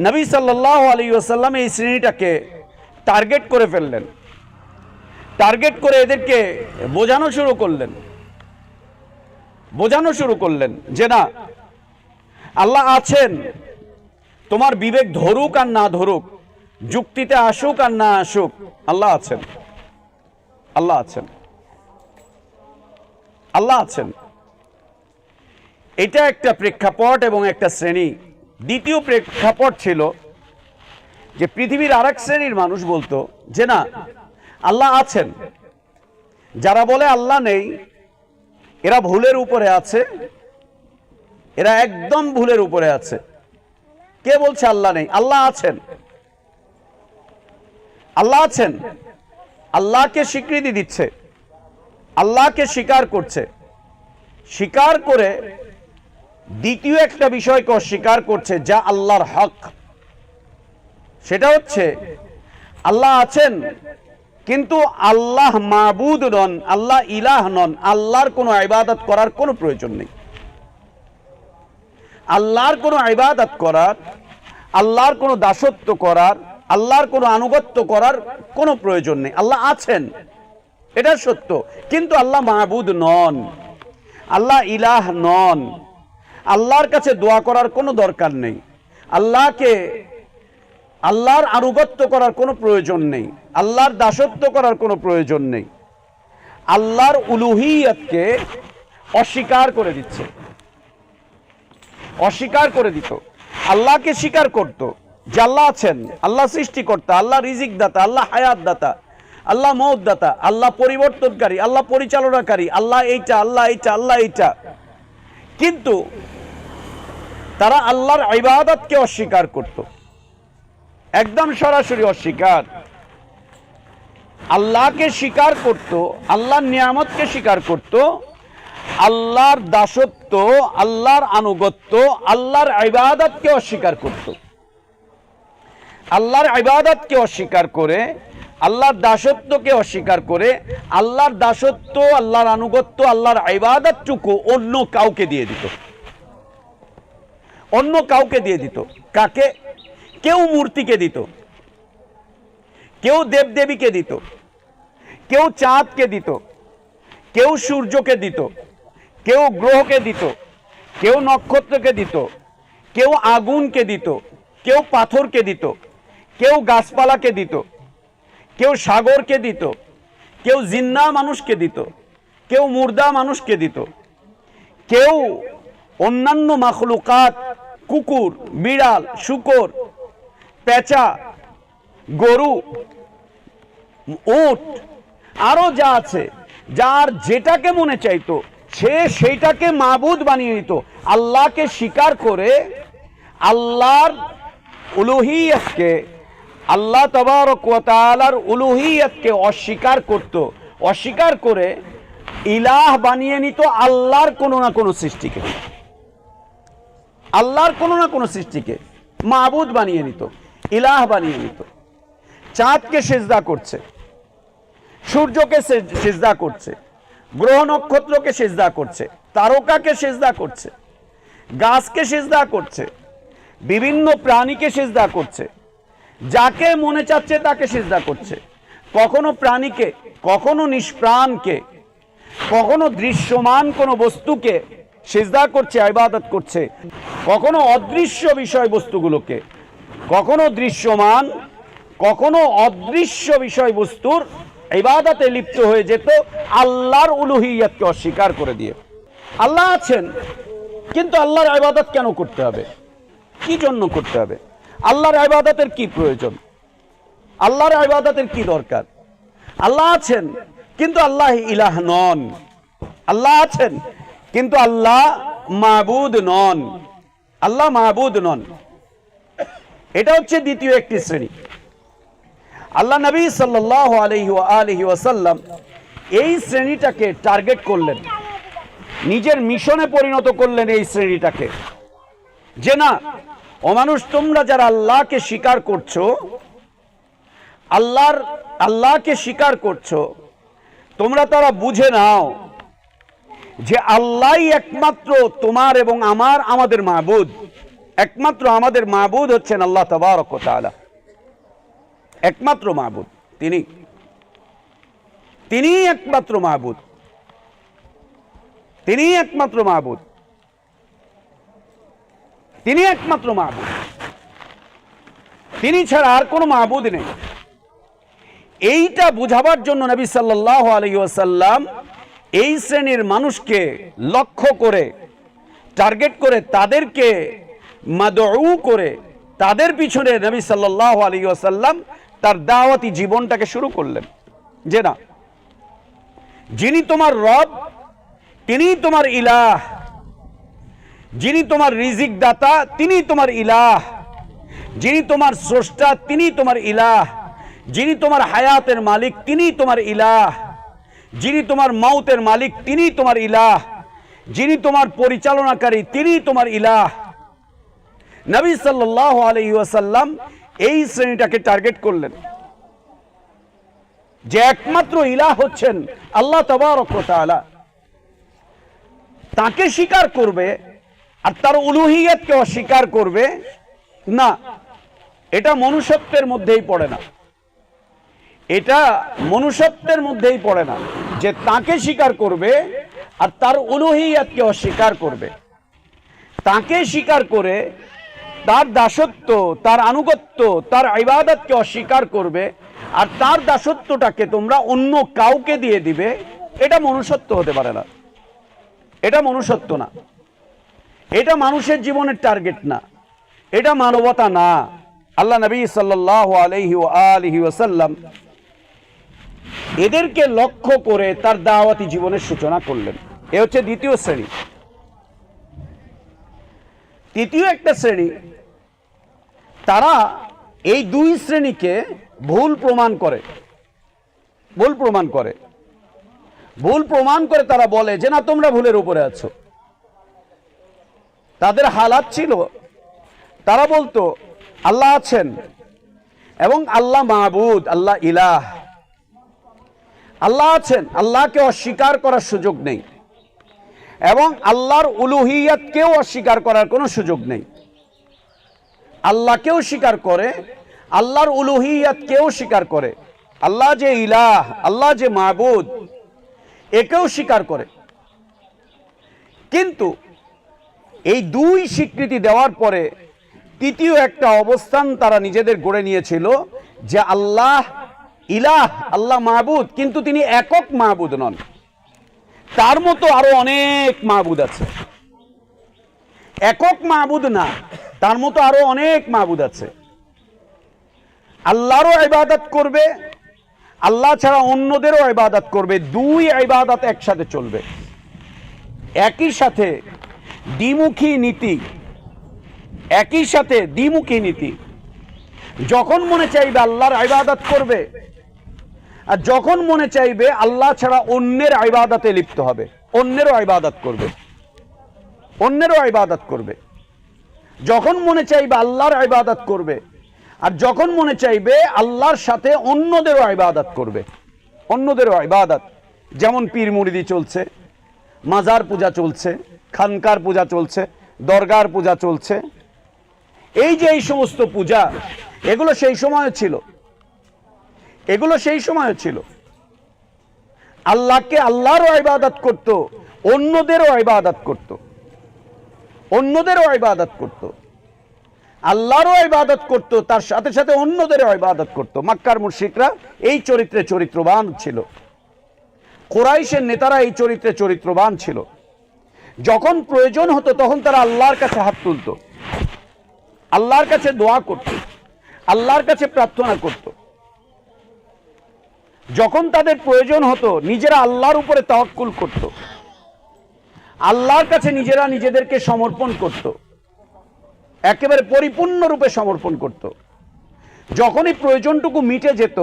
নবী সাল্লাল্লাহু আলাইহি ওয়াসাল্লাম এই শ্রেণীটাকে টার্গেট করে ফেললেন, টার্গেট করে এদেরকে বোঝানো শুরু করলেন যে না, আল্লাহ আছেন, তোমার বিবেক ধরুক আর না ধরুক, যুক্তিতে আসুক আর না আসুক, আল্লাহ আছেন, আল্লাহ আছেন, আল্লাহ আছেন। এটা একটা প্রেক্ষাপট এবং একটা শ্রেণী। দ্বিতীয় প্রেক্ষাপট ছিল যে পৃথিবীর আরেক শ্রেণীর মানুষ বলতো যে না, আল্লাহ আছেন। যারা বলে আল্লাহ নেই, এরা ভুলের উপরে আছে, এরা একদম ভুলের উপরে আছে। কে বলছে আল্লাহ নেই? আল্লাহ আছেন, আল্লাহ আছেন। আল্লাহকে স্বীকৃতি দিচ্ছে, আল্লাহকে স্বীকার করছে, স্বীকার করে দ্বিতীয় একটা বিষয়কে অস্বীকার করছে যা আল্লাহর হক। সেটা হচ্ছে আল্লাহ আছেন, কিন্তু আল্লাহ মাবুদ নন, আল্লাহ ইলাহ নন, আল্লাহর কোনো ইবাদত করার কোনো প্রয়োজন নেই। আল্লাহর কোনো ইবাদত করার, আল্লাহর কোনো দাসত্ব করার, আল্লাহর কোনো আনুগত্য করার কোনো প্রয়োজন নেই। আল্লাহ আছেন, এটা সত্য, কিন্তু আল্লাহ মাবুদ নন, আল্লাহ ইলাহ নন। আল্লাহর কাছে দোয়া করার কোনো দরকার নেই, আল্লাহকে, আল্লাহর আনুগত্য করার কোনো প্রয়োজন নেই, আল্লাহর দাসত্ব করার কোনো প্রয়োজন নেই। আল্লাহর উলুহিয়তকে অস্বীকার করে দিচ্ছে, অস্বীকার করে দিত। আল্লাহকে স্বীকার করত যে আল্লাহ আছেন, আল্লাহ সৃষ্টিকর্তা, আল্লাহ রিজিক দাতা, আল্লাহ হায়াত দাতা, আল্লাহ মৌত দাতা, আল্লাহ পরিবর্তনকারী, আল্লাহ পরিচালনাকারী, আল্লাহ এইটা, আল্লাহ এইটা, আল্লাহ এইটা। কিন্তু তারা আল্লাহর ইবাদতকে অস্বীকার করত, একদম সরাসরি অস্বীকার। আল্লাহকে স্বীকার করত, আল্লাহর নিয়ামতকে স্বীকার করত, আল্লাহর দাসত্ব, আল্লাহর আনুগত্য, আল্লাহর ইবাদতকে অস্বীকার করত। আল্লাহর ইবাদতকে অস্বীকার করে, আল্লাহর দাসত্বকে অস্বীকার করে, আল্লাহর দাসত্ব, আল্লাহর আনুগত্য, আল্লাহর ইবাদতটুকু অন্য কাউকে দিয়ে দিত, অন্য কাউকে দিয়ে দিত। কাকে? কেউ মূর্তিকে দিত, কেউ দেবদেবীকে দিত, কেউ চাঁদকে দিত, কেউ সূর্যকে দিত, কেউ গ্রহকে দিত, কেউ নক্ষত্রকে দিত, কেউ আগুনকে দিত, কেউ পাথরকে দিত, কেউ গাছপালাকে দিত, কেউ সাগরকে দিত, কেউ জিন্না মানুষকে দিত, কেউ মুর্দা মানুষকে দিত, কেউ অন্যান্য মাখলুকাত, কুকুর, বিড়াল, শূকর, পেঁচা, গরু, উট, আরো যা আছে, যার যেটাকে মনে চাইতো সে সেইটাকে মাবুদ বানিয়ে নিত। আল্লাহকে স্বীকার করে আল্লাহর উলুহিয়তকে, আল্লাহ তাবারক ওয়া তাআলার উলুহিয়তকে অস্বীকার করত, অস্বীকার করে ইলাহ বানিয়ে নিত আল্লাহর কোনো না কোনো সৃষ্টিকে, আল্লাহর কোনো না কোনো সৃষ্টিকে মাবুদ বানিয়ে নিত, ইলাহ বানিয়ে নিত। চাঁদকে সিজদা করছে, সূর্যকে সিজদা করছে, গ্রহ নক্ষত্রকে সিজদা করছে, তারকাকে সিজদা করছে, গাছকে সিজদা করছে, বিভিন্ন প্রাণীকে সিজদা করছে, যাকে মনে চাচ্ছে তাকে সিজদা করছে। কখনো প্রাণীকে, কখনো নিষ্প্রাণকে, কখনো দৃশ্যমান কোনো বস্তুকে সিজদা করছে, ইবাদত করছে, কখনো অদৃশ্য বিষয়বস্তুগুলোকে, কখনো দৃশ্যমান, কখনো অদৃশ্য বিষয়বস্তুর ইবাদতে লিপ্ত হয়ে যেত আল্লাহর উলুহিয়তকে অস্বীকার করে দিয়ে। আল্লাহ আছেন, কিন্তু আল্লাহর ইবাদত কেন করতে হবে? কি জন্য করতে হবে? আল্লাহর ইবাদতের কি প্রয়োজন? আল্লাহর ইবাদতের কি দরকার? আল্লাহ আছেন, কিন্তু আল্লাহ ইলাহ নন। আল্লাহ আছেন, কিন্তু আল্লাহ মাবুদ নন। আল্লাহ মাবুদ নন। এটা হচ্ছে দ্বিতীয় একটি শ্রেণী। আল্লাহ নবী সাল্লাল্লাহু আলাইহি ওয়াসাল্লাম এই শ্রেণীটাকে টার্গেট করলেন, নিজের মিশনে পরিণত করলেন এই শ্রেণীটাকে, যে না, ও মানুষ, তোমরা যারা আল্লাহকে স্বীকার করছো, আল্লাহকে স্বীকার করছো, তোমরা তারা বুঝে নাও যে আল্লাহই একমাত্র তোমার এবং আমাদের মাবুদ। একমাত্র আমাদের মাবুদ হচ্ছেন আল্লাহ তাবারক ওয়া তাআলা, একমাত্র মাবুদ তিনি একমাত্র মাবুদ, তিনি একমাত্র মাবুদ, তিনি একমাত্র মাবুদ, তিনি ছাড়া আর কোনো মাবুদ নেই। এইটা বুঝাবার জন্য নবী সাল্লাল্লাহু আলাইহি ওয়াসাল্লাম এই শ্রেণীর মানুষকে লক্ষ্য করে, টার্গেট করে, তাদেরকে মাদউ করে, তাদের পিছনে নবী সাল্লাল্লাহু আলাইহি ওয়াসাল্লাম তার দাওয়াতি জীবনটাকে শুরু করলেন। যে না, যিনি তোমার রব তিনি তোমার ইলাহ, যিনি তোমার রিজিক দাতা তিনি তোমার ইলাহ, যিনি তোমার স্রষ্টা তিনি তোমার ইলাহ, যিনি তোমার হায়াতের মালিক তিনি তোমার ইলাহ, যিনি তোমার মৌতের মালিক তিনি তোমার ইলাহ, যিনি তোমার পরিচালনাকারী তিনি তোমার ইলাহ। নবী সাল্লাল্লাহু আলাইহি ওয়াসাল্লাম এই শ্রেণীটাকে টার্গেট করলেন যে একমাত্র ইলাহ হচ্ছেন আল্লাহ তাবারক ওয়া তাআলা। তাকে স্বীকার করবে আর তার উলুহিয়তকে অস্বীকার করবে না, এটা মনুষ্যত্বের মধ্যেই পড়ে না, এটা মনুষ্যত্বের মধ্যেই পড়ে না যে তাকে স্বীকার করবে আর তার উলুহিয়তকে অস্বীকার করবে। তাকে স্বীকার করে তার দাসত্ব, তার আনুগত্য, তার ইবাদতকে অস্বীকার করবে আর তার দাসত্বটাকে তোমরা অন্য কাউকে দিয়ে দিবে, এটা মনুষ্যত্ব হতে পারে না, এটা মনুষ্যত্ব না, এটা মানুষের জীবনের টার্গেট না, এটা মানবতা না। আল্লাহ নবী সাল্লাল্লাহু আলাইহি ওয়া আলিহি ওয়াসাল্লাম এদেরকে লক্ষ্য করে তার দাওয়াতি জীবনের সূচনা করলেন। এ হচ্ছে দ্বিতীয় শ্রেণী। তৃতীয় একটা শ্রেণী, তারা এই দুই শ্রেণীকে ভুল প্রমাণ করে তারা বলে যে না, তোমরা ভুলের উপরে আছো। তাদের হালাত ছিল, তারা বলতো আল্লাহ আছেন এবং আল্লাহ মাবুদ, আল্লাহ ইলাহ, আল্লাহ আছেন, আল্লাহকে অস্বীকার করার সুযোগ নেই এবং আল্লাহর উলুহিয়াতকেও অস্বীকার করার কোনো সুযোগ নেই। আল্লাহকেও স্বীকার করে, আল্লাহর উলুহিয়াতকেও স্বীকার করে, আল্লাহ যে ইলাহ, আল্লাহ যে মাবুদ, একেও স্বীকার করে। কিন্তু এই দুই স্বীকৃতি দেওয়ার পরে তৃতীয় একটা অবস্থান তারা নিজেদের গড়ে নিয়েছিল যে আল্লাহ ইলাহ, আল্লাহ মাবুদ, কিন্তু তিনি একক মাবুদ নন, তার মতো আরো অনেক মাবুদ আছে। একক মাবুদ না, তার মতো আরো অনেক মাবুদ আছে। আল্লাহরও ইবাদত করবে, আল্লাহ ছাড়া অন্যদেরও ইবাদত করবে। দুই ইবাদত একসাথে চলবে, একই সাথে দ্বিমুখী নীতি, একই সাথে দ্বিমুখী নীতি। যখন মনে চাইবে আল্লাহর ইবাদত করবে, আর যখন মনে চাইবে আল্লাহ ছাড়া অন্যের ইবাদতে লিপ্ত হবে, অন্যেরও ইবাদত করবে, অন্যেরও ইবাদত করবে। যখন মনে চাইবে আল্লাহর ইবাদত করবে, আর যখন মনে চাইবে আল্লাহর সাথে অন্যদেরও ইবাদত করবে, অন্যদেরও ইবাদত। যেমন পীর মুরিদি চলছে, মাজার পূজা চলছে, খানকার পূজা চলছে, দরগার পূজা চলছে। এই যে এই সমস্ত পূজা, এগুলো সেই সময় ছিল, এগুলো সেই সময় ছিল। আল্লাহকে আল্লাহরও ইবাদত করত, অন্যদেরও ইবাদত করত, অন্যদেরও ইবাদত করত, আল্লাহরও ইবাদত করত, তার সাথে সাথে অন্যদেরও ইবাদত করত। মক্কার মুশরিকরা এই চরিত্রে চরিত্রবান ছিল, কুরাইশের নেতারা এই চরিত্রে চরিত্রবান ছিল। যখন প্রয়োজন হতো তখন তারা আল্লাহর কাছে হাত তুলত, আল্লাহর কাছে দোয়া করত, আল্লাহর কাছে প্রার্থনা করত। যখন তাদের প্রয়োজন হতো নিজেরা আল্লাহর উপরে তাওয়াক্কুল করত, আল্লাহর কাছে নিজেরা নিজেদেরকে সমর্পণ করত, একেবারে পরিপূর্ণরূপে সমর্পণ করত। যখনই প্রয়োজনটুকু মিটে যেত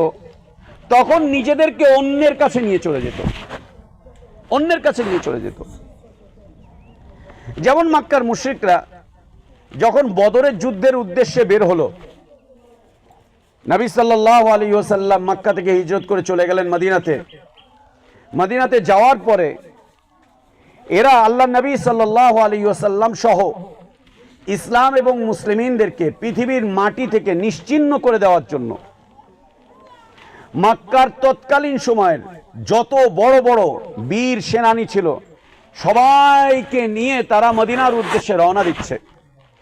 তখন নিজেদেরকে অন্যের কাছে নিয়ে চলে যেত, অন্যের কাছে নিয়ে চলে যেত। যেমন মক্কার মুশরিকরা যখন বদরের যুদ্ধের উদ্দেশ্যে বের হলো, নবী সাল্লাল্লাহু আলাইহি ওয়াসাল্লাম মক্কা থেকে হিজরত করে চলে গেলেন মদিনাতে। মদিনাতে যাওয়ার পরে এরা আল্লাহ নবী সাল্লাল্লাহু আলাইহি ওয়াসাল্লাম সহ ইসলাম এবং মুসলিমিনদেরকে পৃথিবীর মাটি থেকে নিশ্চিহ্ন করে দেওয়ার জন্য মক্কার তৎকালীন সময়ের যত বড় বড় বীর সেনানী ছিল সবাইকে নিয়ে তারা মদিনার উদ্দেশ্যে রওনা দিচ্ছে।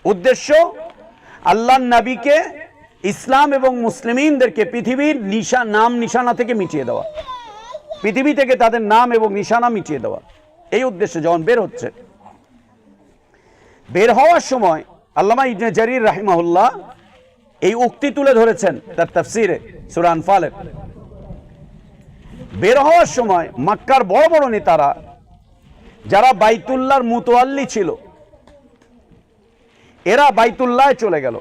উদ্দেশ্য আল্লাহর নবীকে, ইসলাম এবং মুসলিমিনদেরকে পৃথিবীর নাম নিশানা থেকে মিটিয়ে দেওয়া, পৃথিবী থেকে তাদের নাম এবং নিশানা মিটিয়ে দেওয়া। এই উদ্দেশ্যে যখন বের হচ্ছে, বের হওয়ার সময় আল্লামা ইবনে জারির রাহিমাহুল্লাহ এই উক্তি তুলে ধরেছেন তার তাফসিরে সূরা আনফালের। বের হওয়ার সময় মক্কার বড় বড় নেতারা যারা বাইতুল্লাহর মুতওয়াল্লি ছিল, এরা বাইতুল্লাহে চলে গেল,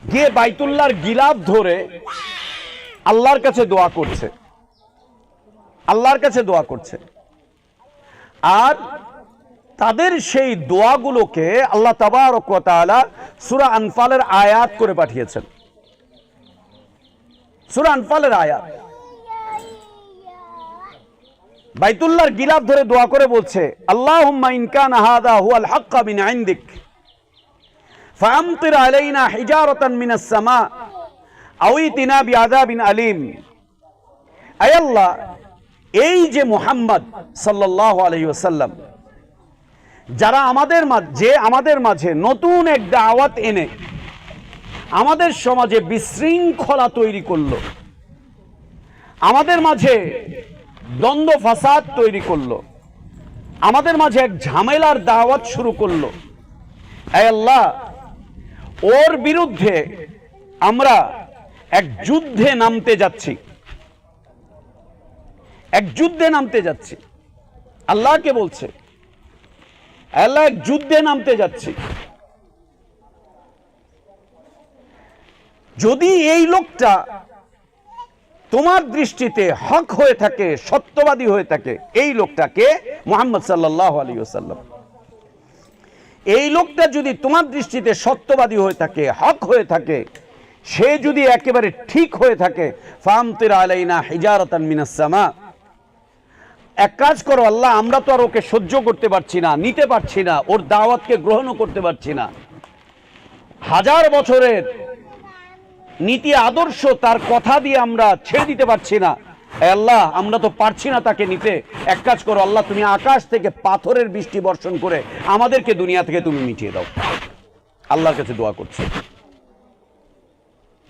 গিয়ে বাইতুল্লাহর গিলাফ ধরে আল্লাহর কাছে দোয়া করছে, আল্লাহর কাছে দোয়া করছে। আর তাদের সেই দোয়াগুলোকে আল্লাহ তাবারক ওয়া তাআলা সূরা আনফালের আয়াত করে পাঠিয়েছেন। সূরা আনফালের আয়াত বাইতুল্লাহর গিলাফ ধরে দোয়া করে বলছে, আল্লাহুম্মা ইন কানা হাযা হুয়াল হাক্কা মিন ইনদিক ফাআমতির আলাইনা হিজারাতান মিনাস সামা আও ইতিনা বিআযাবিন আলীম। আয় আল্লাহ, এই যে মুহাম্মদ সাল্লাল্লাহু আলাইহি ওয়াসাল্লাম যারা আমাদের মাঝে নতুন এক দাওয়াত এনে আমাদের সমাজে বিশৃঙ্খলা তৈরি করলো, আমাদের মাঝে দ্বন্দ্ব ফাসাদ তৈরি করলো, আমাদের মাঝে এক ঝামেলার দাওয়াত শুরু করলো। আয় আল্লাহ, ওর বিরুদ্ধে আমরা এক যুদ্ধে নামতে যাচ্ছি, এক যুদ্ধে নামতে যাচ্ছি। আল্লাহকে বলছে, আল্লাহ এক যুদ্ধে নামতে যাচ্ছি। যদি এই লোকটা তোমার দৃষ্টিতে হক হয়ে থাকে, সত্যবাদী হয়ে থাকে, এই লোকটাকে মুহাম্মদ সাল্লাল্লাহু আলাইহি ওয়াসাল্লাম, এই লোকটা যদি তোমার দৃষ্টিতে সত্যবাদী হয়ে থাকে, হক হয়ে থাকে, সে যদি একেবারে ঠিক হয়ে থাকে, ফামতির আলাইনা হিজারাতান মিনাস সামা, এক কাজ করো আল্লাহ, আমরা তো আর ওকে সহ্য করতে পারছি না, নিতে পারছি না, ওর দাওয়াতকে গ্রহণও করতে পারছি না। 1000 বছরের নীতি আদর্শ, তার কথা দিয়ে আমরা ছেড়ে দিতে পারছি না। আল্লাহ, আমরা তো পারছি না তাকে নিতে। এক কাজ করো আল্লাহ, তুমি আকাশ থেকে পাথরের বৃষ্টি বর্ষণ করে আমাদেরকে দুনিয়া থেকে তুমি মিটিয়ে দাও। আল্লাহর কাছে দোয়া করছে,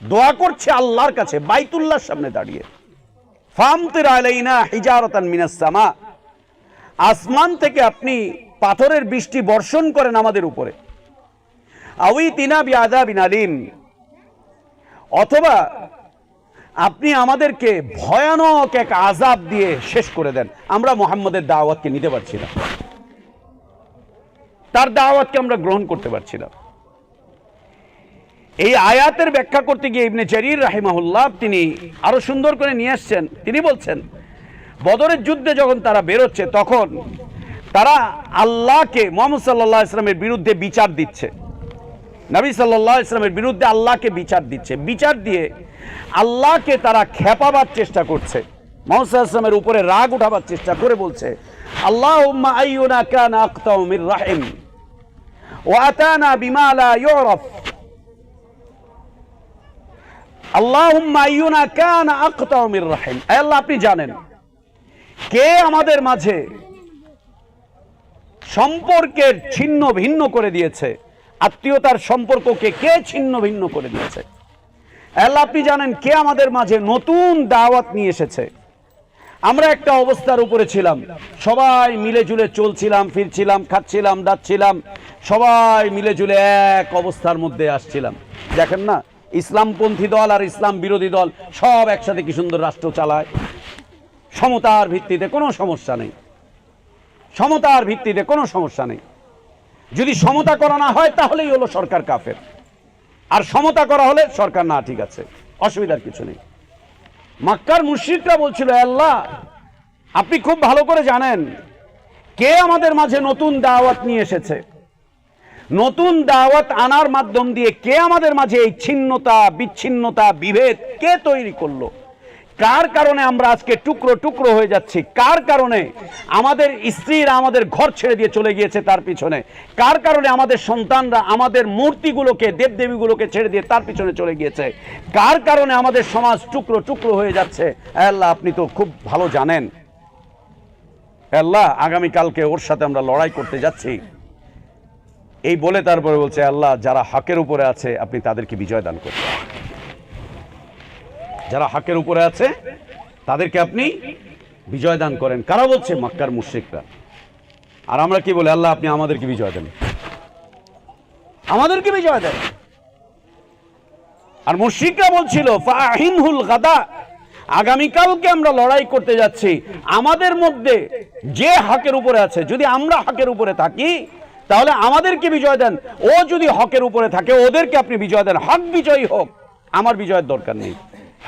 দোয়া করছে আল্লাহর কাছে, বাইতুল্লাহর সামনে দাঁড়িয়ে। ফামতির আলাইনা হিজারাতান মিনাস সামা, আসমান থেকে আপনি পাথরের বৃষ্টি বর্ষণ করেন আমাদের উপরে। আউইতিনা বিআযাবিন আলীম, অথবা আপনি আমাদেরকে ভয়ানক এক আযাব দিয়ে শেষ করে দেন। আমরা মুহাম্মদের দাওয়াতকে নিতে পারছি না, তার দাওয়াতকে আমরা গ্রহণ করতে পারছি না। এই আয়াতের ব্যাখ্যা করতে গিয়ে ইবনে জারীর রাহিমাহুল্লাহ তিনি আরো সুন্দর করে নিয়ে আসছেন। তিনি বলছেন, বদরের যুদ্ধে যখন তারা বেরোচ্ছে, তখন তারা আল্লাহকে, মুহাম্মদ সাল্লাল্লাহু আলাইহি ওয়াসাল্লামের বিরুদ্ধে বিচার দিচ্ছে। নবী সাল্লাল্লাহু আলাইহি ওয়াসাল্লামের বিরুদ্ধে আল্লাহকে বিচার দিচ্ছে। বিচার দিয়ে আল্লাহকে তারা খেপাবার চেষ্টা করছে, মুহাম্মদ সাল্লাল্লাহু আলাইহি ওয়াসাল্লামের উপরে রাগ উঠাবার চেষ্টা করে বলছে, আল্লাহুম্মা আইয়ুনা কানা আকতাউ মির রাহিম ওয়া আতানা বিমা লা ইউরাফ, আল্লাহুম্মা আইয়ুনা কানা আকতাউ মির রাহিম। আল্লাহ, আপনি জানেন কে আমাদের মাঝে সম্পর্কের ছিন্ন ভিন্ন করে দিয়েছে, আত্মীয়তার সম্পর্ককে কে ছিন্ন ভিন্ন করে দিয়েছে। আল্লাহ, আপনি জানেন কে আমাদের মাঝে নতুন দাওয়াত নিয়ে এসেছে। আমরা একটা অবস্থার উপরে ছিলাম, সবাই মিলে জুলে চলছিলাম, ফিরছিলাম, খাচ্ছিলাম, দাচ্ছিলাম, সবাই মিলে জুলে এক অবস্থার মধ্যে আসছিলাম। দেখেন না, ইসলামপন্থী দল আর ইসলাম বিরোধী দল সব একসাথে কি সুন্দর রাষ্ট্র চালায়, সমতার ভিত্তিতে কোনো সমস্যা নেই, সমতার ভিত্তিতে কোনো সমস্যা নেই। যদি সমতা করা না হয় তাহলেই হলো সরকার কাফের, আর সমতা করা হলে সরকার না ঠিক আছে, অসুবিধার কিছু নেই। মক্কার মুশরিকরা বলছিল, আল্লাহ আপনি খুব ভালো করে জানেন কে আমাদের মাঝে নতুন দাওয়াত নিয়ে এসেছে, নতুন দাওয়াত আনার মাধ্যম দিয়ে কে আমাদের মাঝে এই ছিন্নতা, বিচ্ছিন্নতা, বিভেদ কে তৈরি করলো, কার কারণে আমরা আজকে টুকরো টুকরো হয়ে যাচ্ছি, কার কারণে আমাদের স্ত্রীরা আমাদের ঘর ছেড়ে দিয়ে চলে গিয়েছে তার পিছনে, কার কারণে আমাদের সন্তানরা আমাদের মূর্তিগুলোকে, দেবদেবীগুলোকে ছেড়ে দিয়ে তার পিছনে চলে গিয়েছে, কার কারণে আমাদের সমাজ টুকরো টুকরো হয়ে যাচ্ছে। আল্লাহ, আপনি তো খুব ভালো জানেন। আল্লাহ, আগামীকালকে ওর সাথে আমরা লড়াই করতে যাচ্ছি। এই বলে তারপরে বলছে, আল্লাহ যারা হকের উপরে আছে আপনি তাদেরকে বিজয় দান করুন, যারা হকের উপরে আছে তাদেরকে আপনি বিজয় দান করেন। কারা বলছে? মক্কার মুশরিকরা। আর আমরা কি বলি? আল্লাহ আপনি আমাদেরকে বিজয় দেন, আমাদেরকে বিজয় দেন। আর মুশরিকরা বলছিল, ফাহিনহুল গাদা, আগামীকালকে আমরা লড়াই করতে যাচ্ছি, আমাদের মধ্যে যে হকের উপরে আছে, যদি আমরা হকের উপরে থাকি তাহলে আমাদেরকে বিজয় দেন, ও যদি হকের উপরে থাকে ওদেরকে আপনি বিজয় দেন। হক বিজয়ী হোক, আমার বিজয়ের দরকার নেই,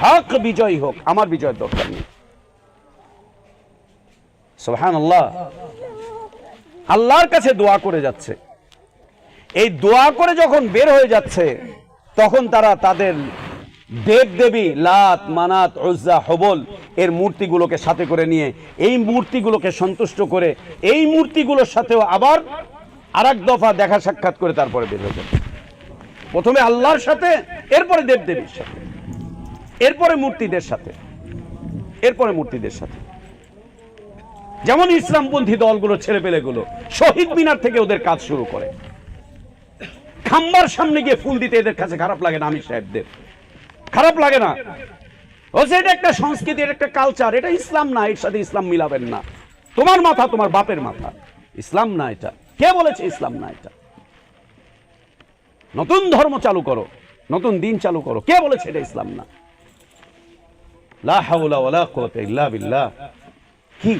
হক বিজয়ী হোক, আমার বিজয়ের দরকার নেই। সুবহানাল্লাহ। আল্লাহর কাছে দোয়া করে যাচ্ছে। এই দোয়া করে যখন বের হয়ে যাচ্ছে তখন তারা তাদের দেবদেবী লাত, মানাত, উজ্জা, হবল এর মূর্তিগুলোকে সাথে করে নিয়ে এই মূর্তিগুলোকে সন্তুষ্ট করে এই মূর্তিগুলোর সাথেও আবার আরেক দফা দেখা সাক্ষাৎ করে তারপরে বের হয়ে যাবে। প্রথমে আল্লাহর সাথে, এরপরে দেবদেবীর সাথে, এরপরে মূর্তিদের সাথে, এরপরে মূর্তিদের সাথে। যেমন ইসলামপন্থী দলগুলো, ছেলেপেলেগুলো শহীদ মিনার থেকে ওদের কাজ শুরু করে। খাম্বার সামনে গিয়ে ফুল দিতে এদের কাছে খারাপ লাগে না? আমির সাহেবদের খারাপ লাগে না? বলছে এটা একটা সংস্কৃতি, এটা একটা কালচার, এটা ইসলাম না, এর সাথে ইসলাম মিলাবেন না। তোমার মাথা তোমার বাপের মাথা, ইসলাম না এটা। কে বলেছে ইসলাম না এটা? নতুন ধর্ম চালু করো, নতুন দিন চালু করো। কে বলেছে এটা ইসলাম না? লা হাওলা ওয়ালা কুওয়াতা ইল্লা বিল্লাহ। কি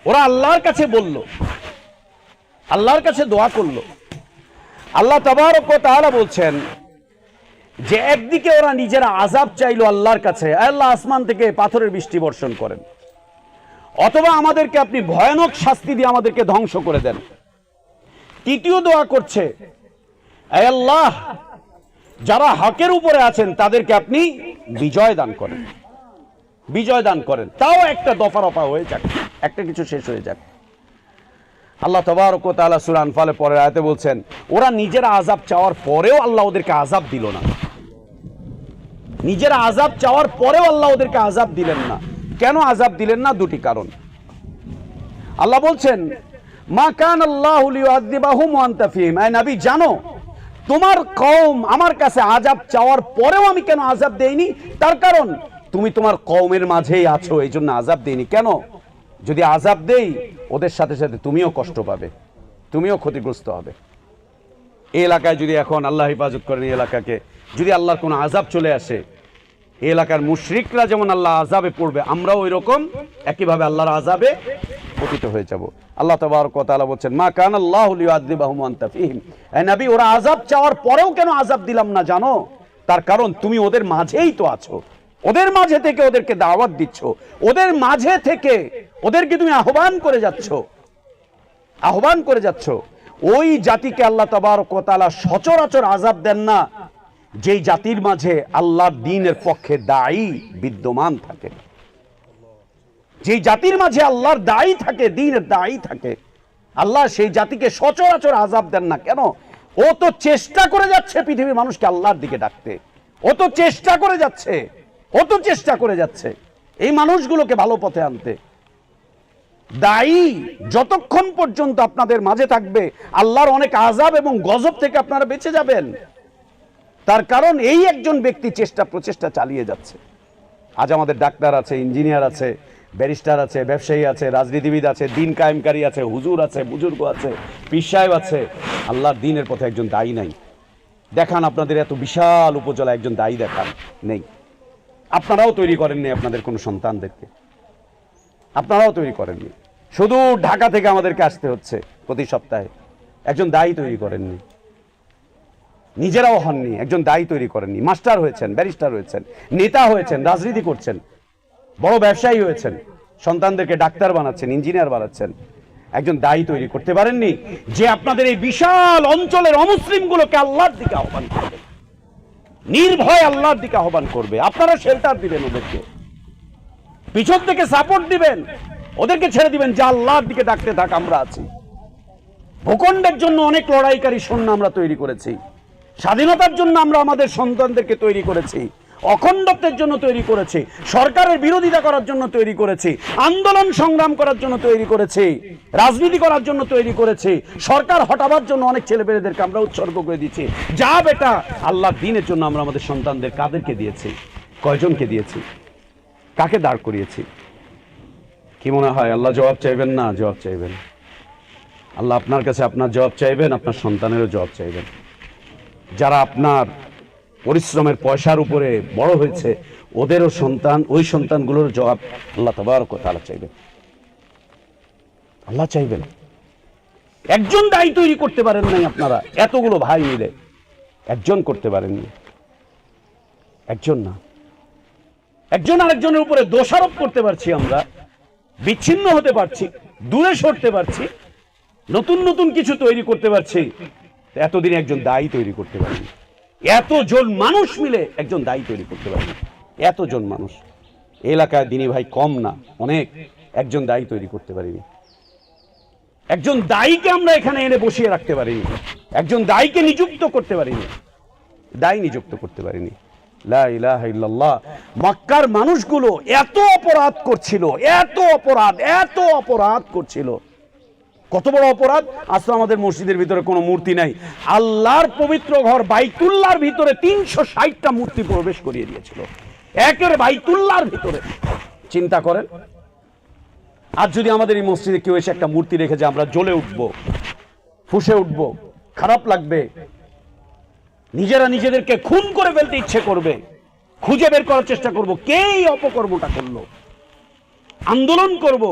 ওরা আল্লাহর কাছে বলল, আল্লাহর কাছে দোয়া করলো। আল্লাহ তাবারক ওয়া তাআলা বলছেন যে একদিকে ওরা নিজেরা আযাব চাইলো আল্লাহর কাছে, আল্লাহ আসমান থেকে পাথরের বৃষ্টি বর্ষণ করেন, অথবা আমাদেরকে আপনি ভয়ানক শাস্তি দিয়ে আমাদেরকে ধ্বংস করে দেন। তৃতীয় দোয়া করছে, হে আল্লাহ, যারা হকের উপরে আছেন তাদেরকে আপনি বিজয় দান করেন, বিজয় দান করেন। তাও একটা দফা রফা হয়ে যাক, একটা কিছু শেষ হয়ে যাক। আল্লাহ তাবারক ওয়া তাআলা সূরা আনফালের পরের আয়াতে বলছেন, ওরা নিজেরা আযাব চাওয়ার পরেও আল্লাহ ওদেরকে আযাব দিল না। নিজেরা আযাব চাওয়ার পরেও আল্লাহ ওদেরকে আযাব দিলেন না। কেন আযাব দিলেন না? দুটি কারণ। আল্লাহ বলছেন, মা কান আল্লাহু লিউআযিবাহুম ওয়া আনতা ফীহিম। হে নবী, জানো তোমার কওম আমার কাছে আযাব চাওয়ার পরেও আমি কেন আযাব দেইনি? তার কারণ তুমি তোমার কওমের মাঝেই আছো, এই জন্য আযাব দেইনি। কেন? যদি আযাব দেই ওদের সাথে সাথে তুমিও কষ্ট পাবে, তুমিও ক্ষতিগ্রস্ত হবে। এই এলাকায় যদি এখন আল্লাহ হেফাজত করেন, এই এলাকাকে যদি আল্লাহর কোনো আযাব চলে আসে, এই এলাকার মুশরিকরা যেমন আল্লাহ আযাবে পড়বে, আমরাও ওই রকম একইভাবে আল্লাহর আযাবে পতিত হয়ে যাব। আল্লাহ তাবারক ওয়া তাআলা বলছেন, মা কান আল্লাহু লিউআযিবাহুম ওয়া আনতা ফীহিম। হে নবী, ওরা আযাব চাওয়ার পরেও কেন আযাব দিলাম না জানো? তার কারণ তুমি ওদের মাঝেই তো আছো, ওদের মাঝে থেকে ওদেরকে দাওয়াত দিচ্ছ, ওদের মাঝে থেকে ওদেরকে তুমি আহ্বান করে যাচ্ছ, আহ্বান করে যাচ্ছ। ওই জাতিকে আল্লাহ তাবারক ওয়া তাআলা সচরাচর আযাব দেন না যেই জাতির মাঝে আল্লাহর দ্বীনের পক্ষে দায়ী বিদ্যমান থাকে। যেই জাতির মাঝে আল্লাহর দায়ী থাকে, দ্বীনের দায়ী থাকে, আল্লাহ সেই জাতিকে সচরাচর আযাব দেন না। কেন? ও তো চেষ্টা করে যাচ্ছে পৃথিবীর মানুষকে আল্লাহর দিকে ডাকতে, ও তো চেষ্টা করে যাচ্ছে, ও তো চেষ্টা করে যাচ্ছে এই মানুষগুলোকে ভালো পথে আনতে। দায়ী যতক্ষণ পর্যন্ত আপনাদের মাঝে থাকবে, আল্লাহর অনেক আযাব এবং গজব থেকে আপনারা বেঁচে যাবেন। তার কারণ এই একজন ব্যক্তি চেষ্টা প্রচেষ্টা চালিয়ে যাচ্ছে। আজ আমাদের ডাক্তার আছে, ইঞ্জিনিয়ার আছে, ব্যারিস্টার আছে, ব্যবসায়ী আছে, রাজনীতিবিদ আছে, দিন কায়েমকারী আছে, হুজুর আছে, বুজুর্গ আছে, পীর সাহেব আছে। আল্লাহর দ্বীনের পথে একজন দায়ী নাই। দেখান আপনাদের এত বিশাল উপজেলা একজন দায়ী দেখান, নেই। আপনারাও তৈরি করেননি আপনাদের কোনো সন্তানদেরকে, আপনারাও তৈরি করেননি। শুধু ঢাকা থেকে আমাদেরকে আসতে হচ্ছে প্রতি সপ্তাহে, একজন দায়ী তৈরি করেননি, নিজেরাও হননি, একজন দায়ী তৈরি করেননি। মাস্টার হয়েছেন, ব্যারিস্টার হয়েছেন, নেতা হয়েছেন, রাজনীতি করছেন, বড় ব্যবসায়ী হয়েছেন, সন্তানদেরকে ডাক্তার বানাচ্ছেন, ইঞ্জিনিয়ার বানাচ্ছেন, একজন দায়ী তৈরি করতে পারেননি যে আপনাদের এই বিশাল অঞ্চলের অমুসলিমগুলোকে আল্লাহর দিকে আহ্বান করবে, নির্ভয় আল্লাহর দিকে আহ্বান করবে। আপনারা শেল্টার দিবেন, ওদেরকে পিছন থেকে সাপোর্ট দিবেন, ওদেরকে ছেড়ে দিবেন যে আল্লাহর দিকে ডাকতে থাক, আমরা আছি। ভূখণ্ডের জন্য অনেক লড়াইকারী সৈন্য আমরা তৈরি করেছি, স্বাধীনতার জন্য আমরা আমাদের সন্তানদেরকে তৈরি করেছি, অখণ্ডত্বের জন্য তৈরি করেছি, সরকারের বিরোধিতা করার জন্য তৈরি করেছি, আন্দোলন সংগ্রাম করার জন্য তৈরি করেছি, রাজনীতি করার জন্য তৈরি করেছি, সরকার হটাবার জন্য অনেক ছেলেমেয়েদেরকে আমরা উৎসর্গ করে দিয়েছি। যা বেটা, আল্লাহর দ্বীনের জন্য আমরা আমাদের সন্তানদের কাদেরকে দিয়েছি? কয়জনকে দিয়েছি? কাকে দাঁড় করিয়েছি? কি মনে হয় আল্লাহ জবাব চাইবেন না? জবাব চাইবেন। আল্লাহ আপনার কাছে আপনার জবাব চাইবেন, আপনার সন্তানেরও জবাব চাইবেন। যারা আপনার পরিশ্রমের পয়সার উপরে বড় হয়েছে, ওদেরও সন্তান, ওই সন্তানগুলোর জবাব আল্লাহ তাবারক ওয়া তাআলা চাইবেন, আল্লাহ চাইবেন। একজন দায়ী তৈরি করতে পারেন নাই আপনারা, এতগুলো ভাই মিলে একজন করতে পারেননি, একজন না। একজন আরেকজনের উপরে দোষারোপ করতে পারছি, আমরা বিচ্ছিন্ন হতে পারছি, দূরে সরতে পারছি, নতুন নতুন কিছু তৈরি করতে পারছি। এতদিন একজন দায়ী তৈরি করতে পারেনি, এতজন মানুষ মিলে একজন দায়ী তৈরি করতে পারেনি, এতজন মানুষ। এলাকায় দিনী ভাই কম না, অনেক, একজন দায়ী তৈরি করতে পারিনি। একজন দায়ীকে আমরা এখানে এনে বসিয়ে রাখতে পারিনি, একজন দায়ীকে নিযুক্ত করতে পারিনি, দায়ী নিযুক্ত করতে পারিনি। লা ইলাহা ইল্লাল্লাহ। মক্কার মানুষগুলো এত অপরাধ করছিল, এত অপরাধ করছিল, কত বড় অপরাধ। আজ তো আমাদের মসজিদের ভিতরে কোনো মূর্তি নাই, আল্লাহর পবিত্র ঘর বাইতুল্লাহর ভিতরে 360টা মূর্তি প্রবেশ করিয়ে দিয়েছিল, একের বাইতুল্লাহর ভিতরে। চিন্তা করেন, আর যদি আমাদের এই মসজিদে কেউ এসে একটা মূর্তি রেখে যায়, আমরা জ্বলে উঠবো, ফুঁসে উঠবো, খারাপ লাগবে, নিজেরা নিজেদেরকে খুন করে ফেলতে ইচ্ছে করবে, খুঁজে বের করার চেষ্টা করব কে এই অপকর্মটা করলো, আন্দোলন করব,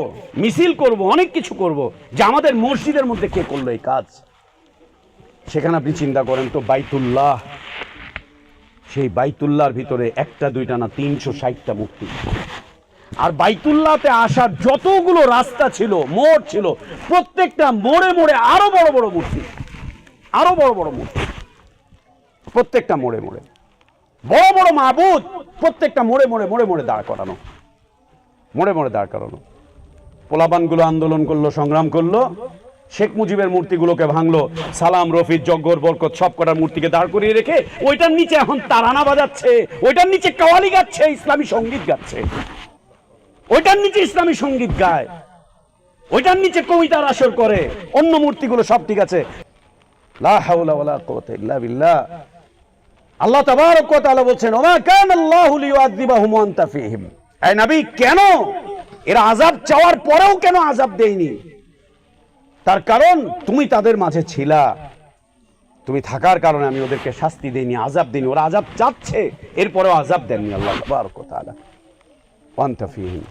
মিছিল করব, অনেক কিছু করব, যে আমাদের মসজিদের মধ্যে কে করলো এই কাজ। সেখানে আপনি চিন্তা করেন তো, বাইতুল্লাহ, সেই বাইতুল্লাহর ভিতরে একটা দুইটা না 360টা মূর্তি। আর বাইতুল্লাহতে আসার যতগুলো রাস্তা ছিল, মোড় ছিল, প্রত্যেকটা মোড়ে মোড়ে আরো বড় বড় মূর্তি, আরো বড় বড় মূর্তি, প্রত্যেকটা মোড়ে মোড়ে বড় বড় মাবুদ, প্রত্যেকটা মোড়ে মোড়ে মোড়ে মোড়ে দাঁড় করানো, মোড়ে মোড়ে দাঁড় করানো। পোলাপানগুলো আন্দোলন করলো, সংগ্রাম করলো, শেখ মুজিবের মূর্তিগুলোকে ভাঙলো, সালাম, রফিক, জগ্গর, বরকত সব কটার মূর্তিকে দাঁড় করিয়ে রেখে ওইটার নিচে এখন তারানা বাজাচ্ছে, ওইটার নিচে কাওয়ালি গাচ্ছে, ইসলামী সঙ্গীত গাচ্ছে, ওইটার নিচে ইসলামী সঙ্গীত গায়, ওইটার নিচে কবিতার আসর করে। অন্য মূর্তিগুলো সব ঠিক আছে। লা হাওলা ওয়ালা কুওয়াতা ইল্লা বিল্লাহ। আল্লাহ তাবারক ওয়া তাআলা বলেন, ওমা কানা আল্লাহু লিয়ুআযিবাহুম ওয়া আনতা ফীহিম। এই নবী, কেন এরা আযাব চাওয়ার পরেও কেন আযাব দেয়নি? তার কারণ তুমি তাদের মাঝে ছিলা, তুমি থাকার কারণে আমি ওদেরকে শাস্তি দেইনি, আযাব দেইনি। ওরা আযাব চাচ্ছে, এরপরেও আযাব দেননি আল্লাহ তাবারক ওয়া তাআলা। ওয়া আনতা ফীহিম।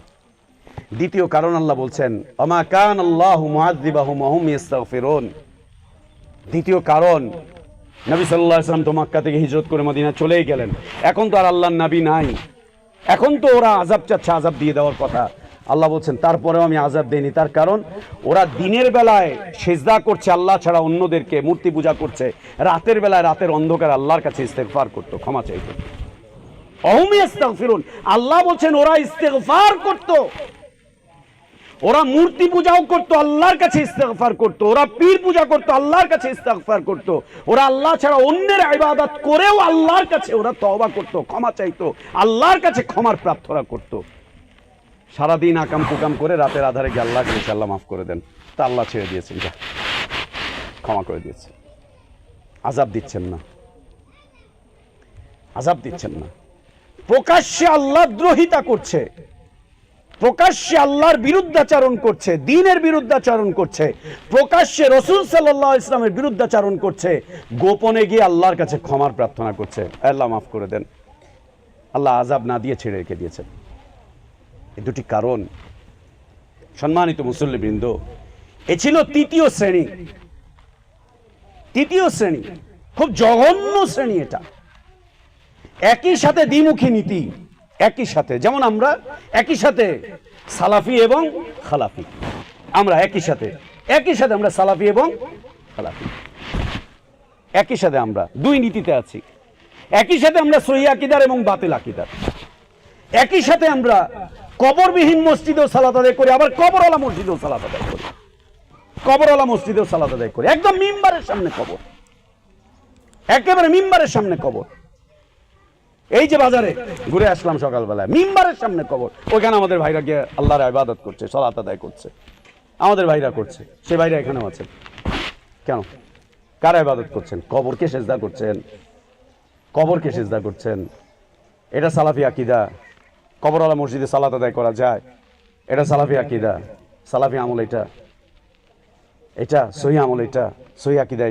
দ্বিতীয় কারণ আল্লাহ বলছেন, ওমা কানা আল্লাহু মুআযিবাহুম ওয়া হুম ইস্তাগফিরুন। দ্বিতীয় কারণ, নবী সাল্লাল্লাহু আলাইহি ওয়াসাল্লাম তো মক্কা থেকে হিজরত করে মদিনা চলেই গেলেন, এখন তো আর আল্লাহর নবী নাই, এখন তো ওরা আযাব চাচ্ছে, আযাব দিয়ে দেওয়ার কথা। আল্লাহ বলছেন তারপরেও আমি আযাব দেইনি। তার কারণ ওরা দিনের বেলায় সিজদা করছে আল্লাহ ছাড়া অন্যদেরকে, মূর্তি পূজা করছে, রাতের বেলায় রাতের অন্ধকার আল্লাহর কাছে ইস্তেগফার করতো, ক্ষমা চাইতো। ওহুম ইস্তাগফিরুন, আল্লাহ বলছেন ওরা ইস্তেগফার করতো, ওরা মূর্তি পূজাও করতো, আল্লাহর কাছে ইস্তেগফার করতো, ওরা পীর পূজা করতো, আল্লাহর কাছে ইস্তেগফার করতো, ওরা আল্লাহ ছাড়া অন্যের ইবাদত করেও আল্লাহর কাছে ওরা তওবা করতো, ক্ষমা চাইতো, আল্লাহর কাছে ক্ষমার প্রার্থনা করতো। সারাদিন আকাম কুকাম করে রাতের আধারে গিয়ে আল্লাহ বলেছে, আল্লাহ মাফ করে দেন, তা আল্লাহ ছেড়ে দিয়েছেন, যা ক্ষমা করে দিয়েছে। আযাব দিচ্ছেন না, আযাব দিচ্ছেন না। প্রকাশ্যে আল্লাহ দ্রোহিতা করছে, প্রকাশ্যে আল্লাহর বিরুদ্ধাচরণ করছে, দ্বীনের বিরুদ্ধাচরণ করছে, প্রকাশ্যে রাসূল সাল্লাল্লাহু আলাইহি ওয়াসাল্লামের বিরুদ্ধাচরণ করছে, গোপনে গিয়ে আল্লাহর কাছে ক্ষমার প্রার্থনা করছে, আল্লাহ মাফ করে দেন। আল্লাহ আযাব না দিয়ে ছেড়ে রেখে দিয়েছেন। এই দুটি কারণ। সম্মানিত মুসল্লিবৃন্দ, এ ছিল তৃতীয় শ্রেণী। তৃতীয় শ্রেণী খুব জঘন্য শ্রেণী এটা। একই সাথে দ্বিমুখী নীতি, একই সাথে, যেমন আমরা একই সাথে সালাফি এবং খালাফি, আমরা একই সাথে আমরা সালাফি এবং খালাফি, একই সাথে আমরা দুই নীতিতে আছি। একই সাথে আমরা সহিহ আকীদার এবং বাতিল আকীদার, একই সাথে আমরা কবরবিহীন মসজিদেও সালাত আদায় করি, আবার কবরওয়ালা মসজিদেও সালাত আদায় করি, কবরওয়ালা মসজিদেও সালাত আদায় করি, একদম মিম্বারের সামনে কবর, একেবারে মিম্বারের সামনে কবর। এই যে বাজারে ঘুরে আসলাম সকালবেলায়, মিম্বারের সামনে কবর, ওইখানে আমাদের ভাইরা গিয়ে আল্লাহর ইবাদত করছে, সালাত আদায় করছে, আমাদের ভাইরা করছে, সে ভাইরা এখানেও আছে। কেন? কারা ইবাদত করছেন? কবরকে সেজদা করছেন, কবরকে সেজদা করছেন। এটা সালাফি আকীদা। কবরওয়ালা মসজিদে সালাত আদায় করা যায়, এটা সালাফি আকীদা, সালাফি আমল, এটা এটা সহিহ আমল, এটা সহিহ আকীদা,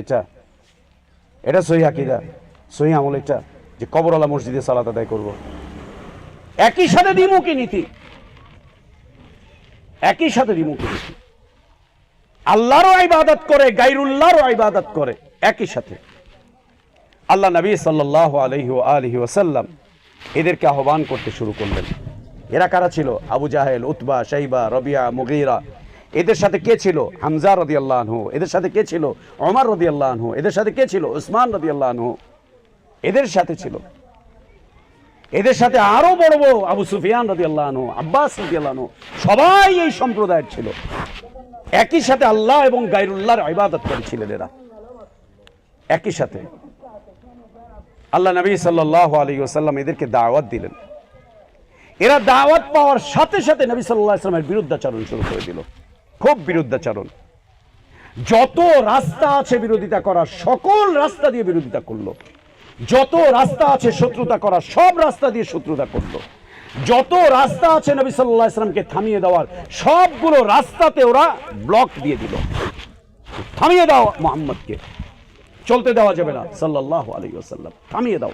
এটা সহিহ আকীদা, সহিহ আমল, এটা যে কবরওয়ালা মসজিদে সালাত আদায় করব। একই সাথে দ্বিমুখী নীতি, একই সাথে দ্বিমুখী নীতি। আল্লাহরও ইবাদত করে, গায়রুল্লাহরও ইবাদত করে, একই সাথে। আল্লাহ নবী সাল্লাল্লাহু আলাইহি ওয়া আলিহি ওয়াসাল্লাম এদেরকে আহ্বান করতে শুরু করলেন। এরা কারা ছিল? আবু জাহেল, উতবা, শাইবা, রবিয়া, মুগীরা। এদের সাথে কে ছিল? হামজা রাদিয়াল্লাহু আনহু। এদের সাথে কে ছিল? ওমর রাদিয়াল্লাহু আনহু। এদের সাথে কে ছিল? উসমান রাদিয়াল্লাহু আনহু। এদের সাথে ছিল, এদের সাথে আরো বড় বড় আবু সুফিয়ান রাদিয়াল্লাহু আনহু, আব্বাস রাদিয়াল্লাহু আনহু, সবাই এই সম্প্রদায়ের ছিল। একই সাথে আল্লাহ এবং গায়রুল্লাহর ইবাদত করেছিলেন এরা, একই সাথে। আল্লাহ নবী সাল্লাল্লাহু আলাইহি ওয়াসাল্লাম এদেরকে দাওয়াত দিলেন। এরা দাওয়াত পাওয়ার সাথে সাথে নবী সাল্লাল্লাহু আলাইহি ওয়াসাল্লামের বিরুদ্ধাচরণ শুরু করে দিল, খুব বিরুদ্ধাচরণ। যত রাস্তা আছে বিরোধিতা করার সকল রাস্তা দিয়ে বিরোধিতা করলো, যত রাস্তা আছে শত্রুতা করার সব রাস্তা দিয়ে শত্রুতা করলো, যত রাস্তা আছে নবী সাল্লাল্লাহু আলাইহি ওয়াসাল্লামকে থামিয়ে দেওয়ার সবগুলো রাস্তাতে ওরা ব্লক দিয়ে দিল। থামিয়ে দাও মুহাম্মদকে, চলতে দেওয়া যাবে না সাল্লাল্লাহু আলাইহি ওয়াসাল্লাম, থামিয়ে দাও,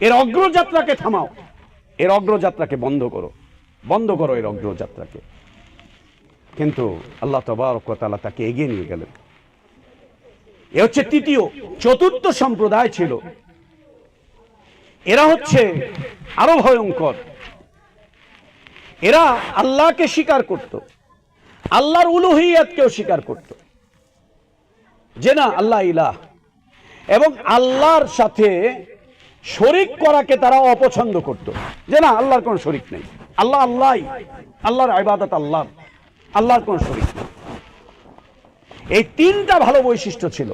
এর অগ্রযাত্রাকে থামাও, এর অগ্রযাত্রাকে বন্ধ করো, বন্ধ করো এর অগ্রযাত্রাকে। কিন্তু আল্লাহ তাবারক ওয়া তাআলা তাকে এগিয়ে নিয়ে গেলেন। এ হচ্ছে তৃতীয়। চতুর্থ সম্প্রদায় ছিল, এরা হচ্ছে আরো ভয়ঙ্কর। এরা আল্লাহকে স্বীকার করত, আল্লাহর উলুহিয়াতকেও স্বীকার করত, যে না আল্লাহ ইলাহ, এবং আল্লাহর সাথে শরীক করাকে তারা অপছন্দ করত, যে না আল্লাহর কোনো শরীক নেই, আল্লাহ আল্লাহই, আল্লাহর ইবাদত আল্লাহ, আল্লাহর কোনো শরীক নেই। এই তিনটা ভালো বৈশিষ্ট্য ছিল।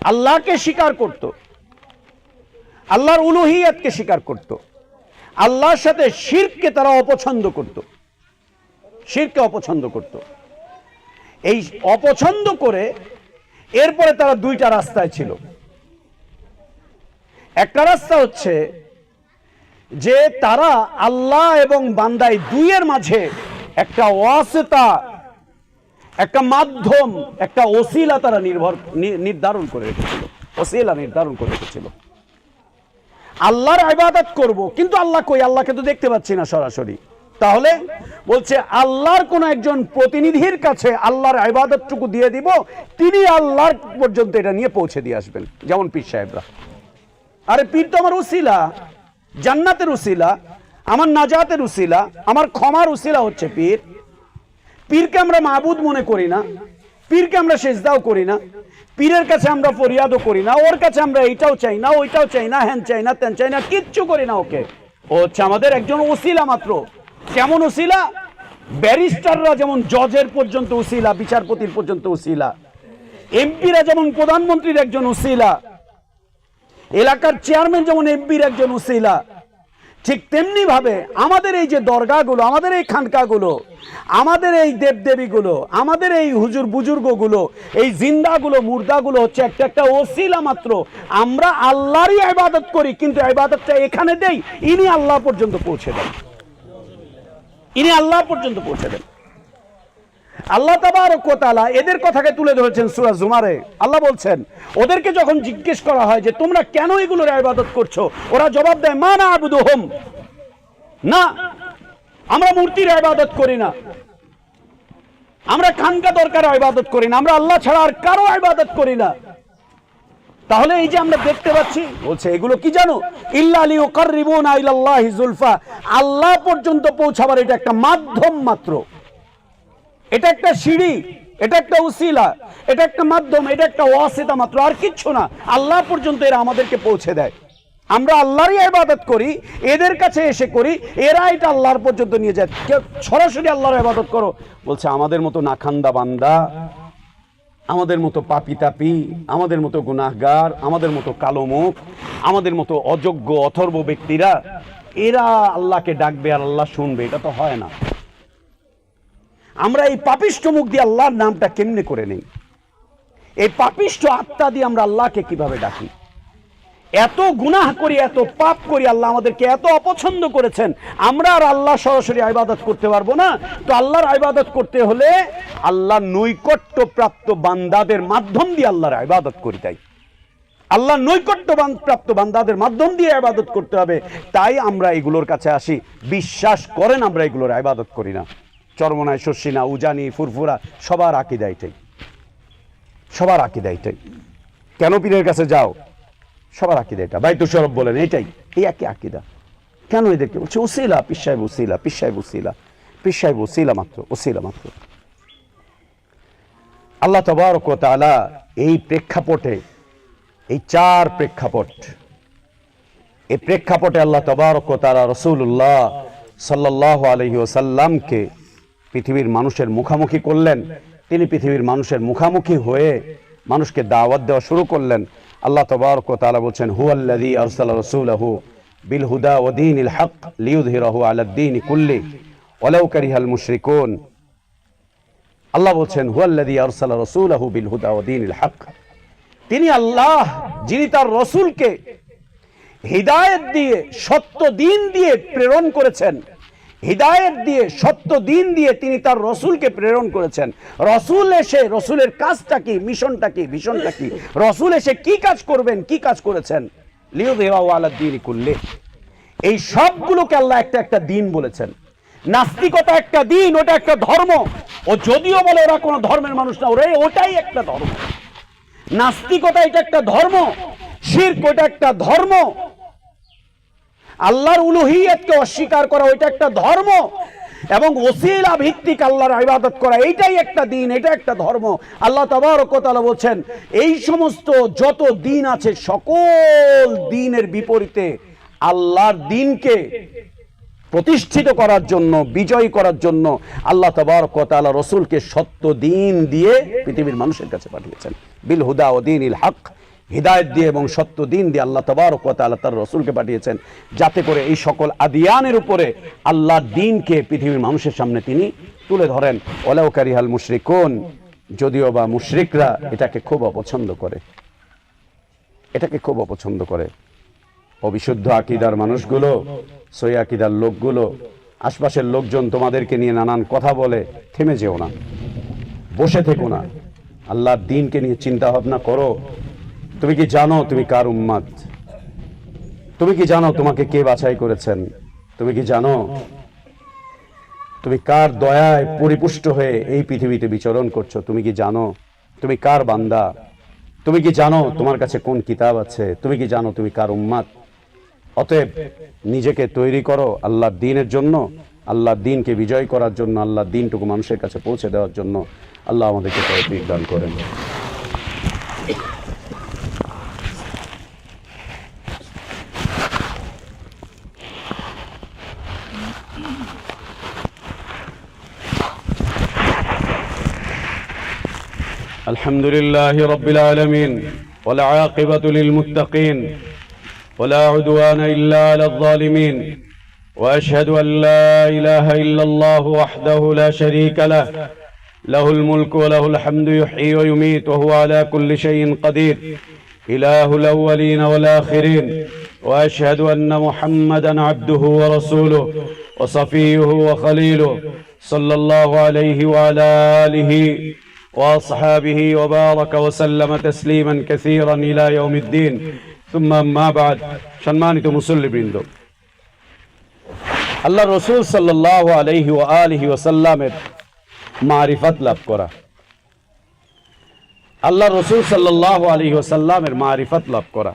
আল্লাহকে স্বীকার করত, আল্লাহর উলুহিয়াতকে স্বীকার করত, আল্লাহর সাথে শিরককে তারা অপছন্দ করত, শিরককে অপছন্দ করত। এই অপছন্দ করে এরপরে তারা দুইটা রাস্তায় ছিল। একটা রাস্তা হচ্ছে যে তারা আল্লাহ এবং বান্দায় দুইয়ের মাঝে একটা ওয়াসিতা, একটা মাধ্যম, একটা ওসিলা তারা নির্ধারণ করে রেখেছিল, ওসিলা নির্ধারণ করে রেখেছিল। আল্লাহর ইবাদত করব, কিন্তু আল্লাহ কই? আল্লাহকে তো দেখতে পাচ্ছি না সরাসরি। তাহলে বলছে আল্লাহর কোন একজন প্রতিনিধির কাছে আল্লাহর ইবাদতটুকু দিয়ে দিব, তিনি আল্লাহর পর্যন্ত এটা নিয়ে পৌঁছে দিয়ে আসবেন। যেমন পীর সাহেবরা, আরে পীর তো আমার উসিলা, জান্নাতের উসিলা, আমার নাজাতের উসিলা, আমার ক্ষমার উসিলা হচ্ছে পীর। পীরকে আমরা মাবুদ মনে করি না, পীরকে আমরা সেজদাও করি না, পীরের কাছে আমরা ফরিয়াদও করি না, ওর কাছে আমরা এইটাও চাই না, ওইটাও চাই না, হ্যান চাই না, তেন চাই না, কিচ্ছু করি না ওকে। ও হচ্ছে আমাদের একজন উসিলা মাত্র। কেমন উসিলা? ব্যারিস্টাররা যেমন জজের পর্যন্ত উসিলা, বিচারপতির পর্যন্ত উসিলা, এমপিরা যেমন প্রধানমন্ত্রীর একজন উসিলা, এলাকার চেয়ারম্যান যেমন এমপির একজন উসিলা, ঠিক তেমনি ভাবে আমাদের এই যে দরগাগুলো, আমাদের এই খানকাগুলো, আমাদের এই দেবদেবীগুলো, আমাদের এই হুজুর বুজুর্গগুলো, এই জিন্দাগুলো, মুর্দাগুলো হচ্ছে একটা একটা ওসিলা মাত্র। আমরা আল্লাহরই ইবাদত করি, কিন্তু ইবাদতটা এখানে দেই, ইনি আল্লাহ পর্যন্ত পৌঁছে দেন, ইনি আল্লাহ পর্যন্ত পৌঁছে দেন। আল্লাহ তাবারক ওয়া তাআলা এদের কথাকে তুলে ধরেছেন সূরা জুমারে। আল্লাহ বলছেন, ওদেরকে যখন জিজ্ঞেস করা হয় যে তোমরা কেন এগুলোর ইবাদত করছো, ওরা জবাব দেয় মা না'বুদুহুম, না আমরা মূর্তির ইবাদত করি না, আমরা খানকা দরকারে ইবাদত করি না, আমরা আল্লাহ ছাড়া আর কারো ইবাদত করি না। তাহলে এই যে আমরা দেখতে পাচ্ছি, বলছে এগুলো কি জানো? ইল্লা লিয়ুকাররিবুনা ইলাল্লাহি যুলফা, আল্লাহ পর্যন্ত পৌঁছাবার এটা একটা মাধ্যম মাত্র, এটা একটা সিঁড়ি, এটা একটা উসিলা, এটা একটা মাধ্যম, এটা একটা ওয়াসিতা মাত্র, আর কিচ্ছু না। আল্লাহ পর্যন্ত এরা আমাদেরকে পৌঁছে দেয়। আমরা আল্লাহরই ইবাদত করি, এদের কাছে এসে করি, এরা এটা আল্লাহর পর্যন্ত নিয়ে যায়। কেউ সরাসরি আল্লাহর ইবাদত করো, বলছে আমাদের মতো নাখান্দা বান্দা, আমাদের মতো পাপি তাপি, আমাদের মতো গুনাহগার, আমাদের মতো কালো মুখ, আমাদের মতো অযোগ্য অথর্ব ব্যক্তিরা এরা আল্লাহকে ডাকবে আর আল্লাহ শুনবে, এটা তো হয় না। আমরা এই পাপিষ্ঠ মুখ দিয়ে আল্লাহর নামটা কেমনে করে নেই? এই পাপিষ্ঠ আত্মা দিয়ে আমরা আল্লাহকে কিভাবে ডাকি? এত গুনাহ করি, এত পাপ করি, আল্লাহ আমাদেরকে এত অপছন্দ করেছেন, আমরা আর আল্লাহ সরাসরি ইবাদত করতে পারবো না। তো আল্লাহর ইবাদত করতে হলে আল্লাহর নৈকট্য প্রাপ্ত বান্দাদের মাধ্যম দিয়ে আল্লাহর ইবাদত করি। তাই আল্লাহর নৈকট্য প্রাপ্ত বান্দাদের মাধ্যম দিয়ে ইবাদত করতে হবে। তাই আমরা এগুলোর কাছে আসি। বিশ্বাস করেন আমরা এগুলোর ইবাদত করি না। চরমনায়, শস্যিনা, উজানি, ফুরফুরা, সবার আকীদা এটাই, সবার আকীদা এটাই। কেন পীরের কাছে যাও? সবার আকীদা এটা। বাইতুল শরফ বলেন, এটাই, এই একই আকীদা। কেন এদেরকে বলছে উসিলা? পীর সাহেব উসিলা, পীর সাহেব উসিলা, পীর সাহেব উসিলা মাত্র, উসিলা মাত্র। আল্লাহ তাবারক ওয়া তাআলা এই প্রেক্ষাপটে, এই চার প্রেক্ষাপট, এই প্রেক্ষাপটে আল্লাহ তাবারক ওয়া তাআলা রাসূলুল্লাহ সাল্লাল্লাহু আলাইহি ওয়াসাল্লামকে পৃথিবীর মানুষের মুখামুখি করলেন। তিনি পৃথিবীর মানুষের মুখামুখি হয়ে মানুষকে দাওয়াত দেওয়া শুরু করলেন। আল্লাহ তাবারক ওয়া তাআলা বলছেন, হুয়াল্লাযী আরসালা রাসূলাহু বিল হুদা ওয়া দীনিল হক লিইয়ুযহিরাহু আলাদ দীনি কুল্লি ওয়ালাউ কারিহাল মুশরিকুন। আল্লাহ বলছেন হুয়াল্লাযী আরসালা রাসূলাহু বিল হুদা ওয়া দীনিল হক, তিনি আল্লাহ যিনি তার রাসূলকে হিদায়াত দিয়ে সত্য দিন দিয়ে প্রেরণ করেছেন। হিদায়াত দিয়ে সত্য দিন দিয়ে তিনি তার রাসূলকে প্রেরণ করেছেন। রাসূল এসে রাসূলের কাজটা কি, মিশনটা কি, ভিশনটা কি, রাসূল এসে কি কাজ করবেন, কি কাজ করেছেন? লিইয়ুযহিরাহু আলা দ্বীনি কুল্লিহি, এই সবগুলোকে আল্লাহ একটা একটা দিন বলেছেন। নাস্তিকতা একটা দিন, ওটা একটা ধর্ম। ও যদিও বলে ওরা কোনো ধর্মের মানুষ না, ওরা ওটাই একটা ধর্ম। নাস্তিকতা এটা একটা ধর্ম, শিরক ওটা একটা ধর্ম, আল্লাহর উলুহিয়তকে অস্বীকার করা ওইটা একটা ধর্ম, এবং ওসিলা ভিত্তিক আল্লাহর ইবাদত করা এইটাই একটা দিন, এটা একটা ধর্ম। আল্লাহ তাবারক ওয়া তাআলা বলছেন এই সমস্ত যত দিন আছে সকল দিনের বিপরীতে আল্লাহর দিনকে প্রতিষ্ঠিত করার জন্য, বিজয় করার জন্য আল্লাহ তাবারক ওয়া তাআলা রাসূলকে সত্য দিন দিয়ে পৃথিবীর মানুষের কাছে পাঠিয়েছেন। বিল হুদা ওয়া দীনিল হক, হিদায়াত দিয়ে এবং সত্য দিন দিয়ে আল্লাহ তাবারক ওয়া তাআলা তার রাসূলকে পাঠিয়েছেন, যাতে করে এই সকল আদিয়ানের উপরে আল্লাহর দ্বীনকে পৃথিবীর মানুষের সামনে তিনি তুলে ধরেন। ওয়ালাউ কারিহাল মুশরিকুন, যদিও বা মুশরিকরা এটাকে খুব অপছন্দ করে, এটাকে খুব অপছন্দ করে। অবিশুদ্ধ আকীদার মানুষগুলো, সই আকীদার লোকগুলো, আশপাশের লোকজন তোমাদেরকে নিয়ে নানান কথা বলে, থেমে যেও না, বসে থেকো না, আল্লাহর দ্বীনকে নিয়ে চিন্তা ভাবনা করো। তুমি কি জানো তুমি কার উম্মত? তুমি কি জানো তোমাকে কে বাছাই করেছেন? তুমি কি জানো তুমি কার দয়ায় পরিপুষ্ট হয়ে এই পৃথিবীতে বিচরণ করছো? তুমি কি জানো তুমি কার বান্দা? তুমি কি জানো তোমার কাছে কোন কিতাব আছে? তুমি কি জানো তুমি কার উম্মত? অতএব নিজেকে তৈরি করো আল্লাহর দ্বীনের জন্য, আল্লাহর দ্বীনকে বিজয় করার জন্য, আল্লাহর দ্বীনটুকু মানুষের কাছে পৌঁছে দেওয়ার জন্য। আল্লাহ আমাদেরকে তৌফিক দান করেন। الحمد لله رب العالمين والعاقبة للمتقين ولا عدوان إلا على الظالمين، وأشهد أن لا إله إلا الله وحده لا شريك له، له الملك وله الحمد يحيي ويميت وهو على كل شيء قدير، إله الأولين والآخرين، وأشهد أن محمدا عبده ورسوله وصفيه وخليله، صلى الله عليه وعلى آله وأصحابه وبارك وسلم تسليما كثيرا إلى يوم الدين، ثم أما بعد। সম্মানিত মুসল্লিবৃন্দ, আল্লাহ রাসূল সাল্লাল্লাহু আলাইহি ওয়া আলিহি ওয়াসাল্লামের মারিফাত লাভ করা, আল্লাহ রাসূল সাল্লাল্লাহু আলাইহি ওয়াসাল্লামের মারিফাত লাভ করা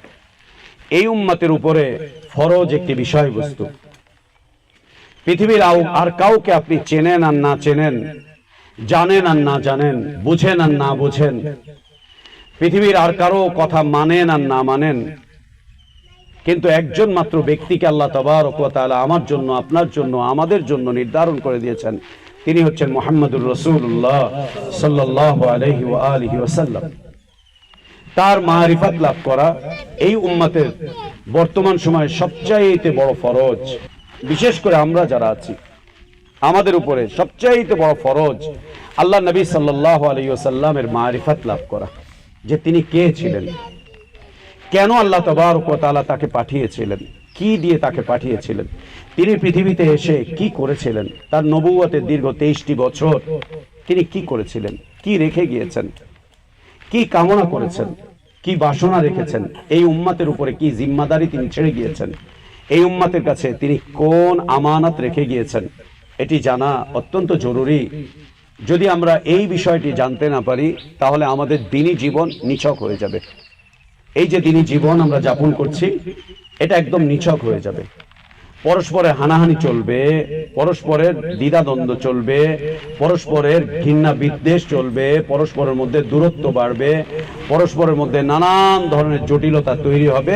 এই উম্মতের উপরে ফরজ একটি বিষয়বস্তু। পৃথিবীর আর কাউকে আপনি চেনেন আর না চেনেন, জানেন আর না জানেন, বুঝেন আর না বুঝেন, পৃথিবীর আর কারো কথা মানেন আর না মানেন, কিন্তু একজন মাত্র ব্যক্তিকে আল্লাহ তাবারক ওয়া তাআলা আমার জন্য, আপনার জন্য, আমাদের জন্য নির্ধারণ করে দিয়েছেন। তিনি হচ্ছেন মুহাম্মদুর রাসূলুল্লাহ সাল্লাল্লাহু আলাইহি ওয়া আলিহি ওয়াসাল্লাম। তার মারিফাত লাভ করা এই উম্মতের বর্তমান সময়ে সবচাইতে বড় ফরজ। বিশেষ করে আমরা যারা আছি, আমাদের উপরে সবচাইতে বড় ফরজ আল্লাহ নবী সাল্লাল্লাহু আলাইহি ওয়াসাল্লামের মারিফাত লাভ করা, যে তিনি কে ছিলেন, কেন আল্লাহ তাবারক ওয়া তাআলা তাকে পাঠিয়েছিলেন, কি দিয়ে তাকে পাঠিয়েছিলেন, তিনি পৃথিবীতে এসে কি করেছিলেন, তার নবুয়তের দীর্ঘ 23টি বছর তিনি কি করেছিলেন, কি রেখে গিয়েছেন, কি কামনা করেছেন, কি বাসনা রেখেছেন, এই উম্মতের উপরে কি জিম্মাদারি তিনি ছেড়ে গিয়েছেন, এই উম্মতের কাছে তিনি কোন আমানত রেখে গিয়েছেন, এটি জানা অত্যন্ত জরুরি। যদি আমরা এই বিষয়টি জানতে না পারি তাহলে আমাদের দ্বীনি জীবন নিছক হয়ে যাবে। এই যে দ্বীনি জীবন আমরা যাপন করছি এটা একদম নিছক হয়ে যাবে। পরস্পরের হানাহানি চলবে, পরস্পরের দ্বিধাদ্বন্দ্ব চলবে, পরস্পরের ঘৃণা বিদ্বেষ চলবে, পরস্পরের মধ্যে দূরত্ব বাড়বে, পরস্পরের মধ্যে নানান ধরনের জটিলতা তৈরি হবে,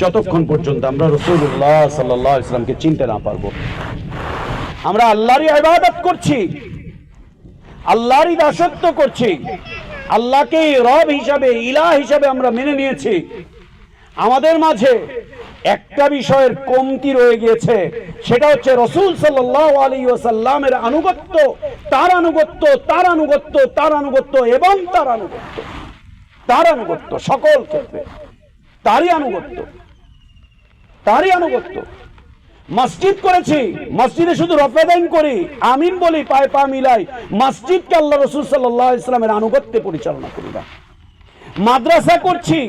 যতক্ষণ পর্যন্ত আমরা রাসূলুল্লাহ সাল্লাল্লাহু আলাইহি ওয়াসাল্লামকে চিনতে না পারবো। আমরা আল্লাহরই ইবাদত করছি, আল্লাহরই দাসত্ব করছি, আল্লাহকে রব হিসাবে, ইলাহ হিসাবে আমরা মেনে নিয়েছি। আমাদের মাঝে একটা বিষয়ের কমতি রয়ে গিয়েছে, সেটা হচ্ছে রাসূল সাল্লাল্লাহু আলাইহি ওয়াসাল্লামের আনুগত্য, তার আনুগত্য, তার আনুগত্য, তার আনুগত্য এবং তার আনুগত্য, তার আনুগত্য, সকল ক্ষেত্রে তারই আনুগত্য, তারই আনুগত্য। মসজিদ করেছি, মসজিদে শুধু রফাদাইন করি, আমিন বলি, পায়ে পা মিলাই, মসজিদকে আল্লাহ রাসূল সাল্লাল্লাহু আলাইহি ওয়াসাল্লামের আনুগত্যে পরিচালনা করি না। মাদ্রাসা করছি,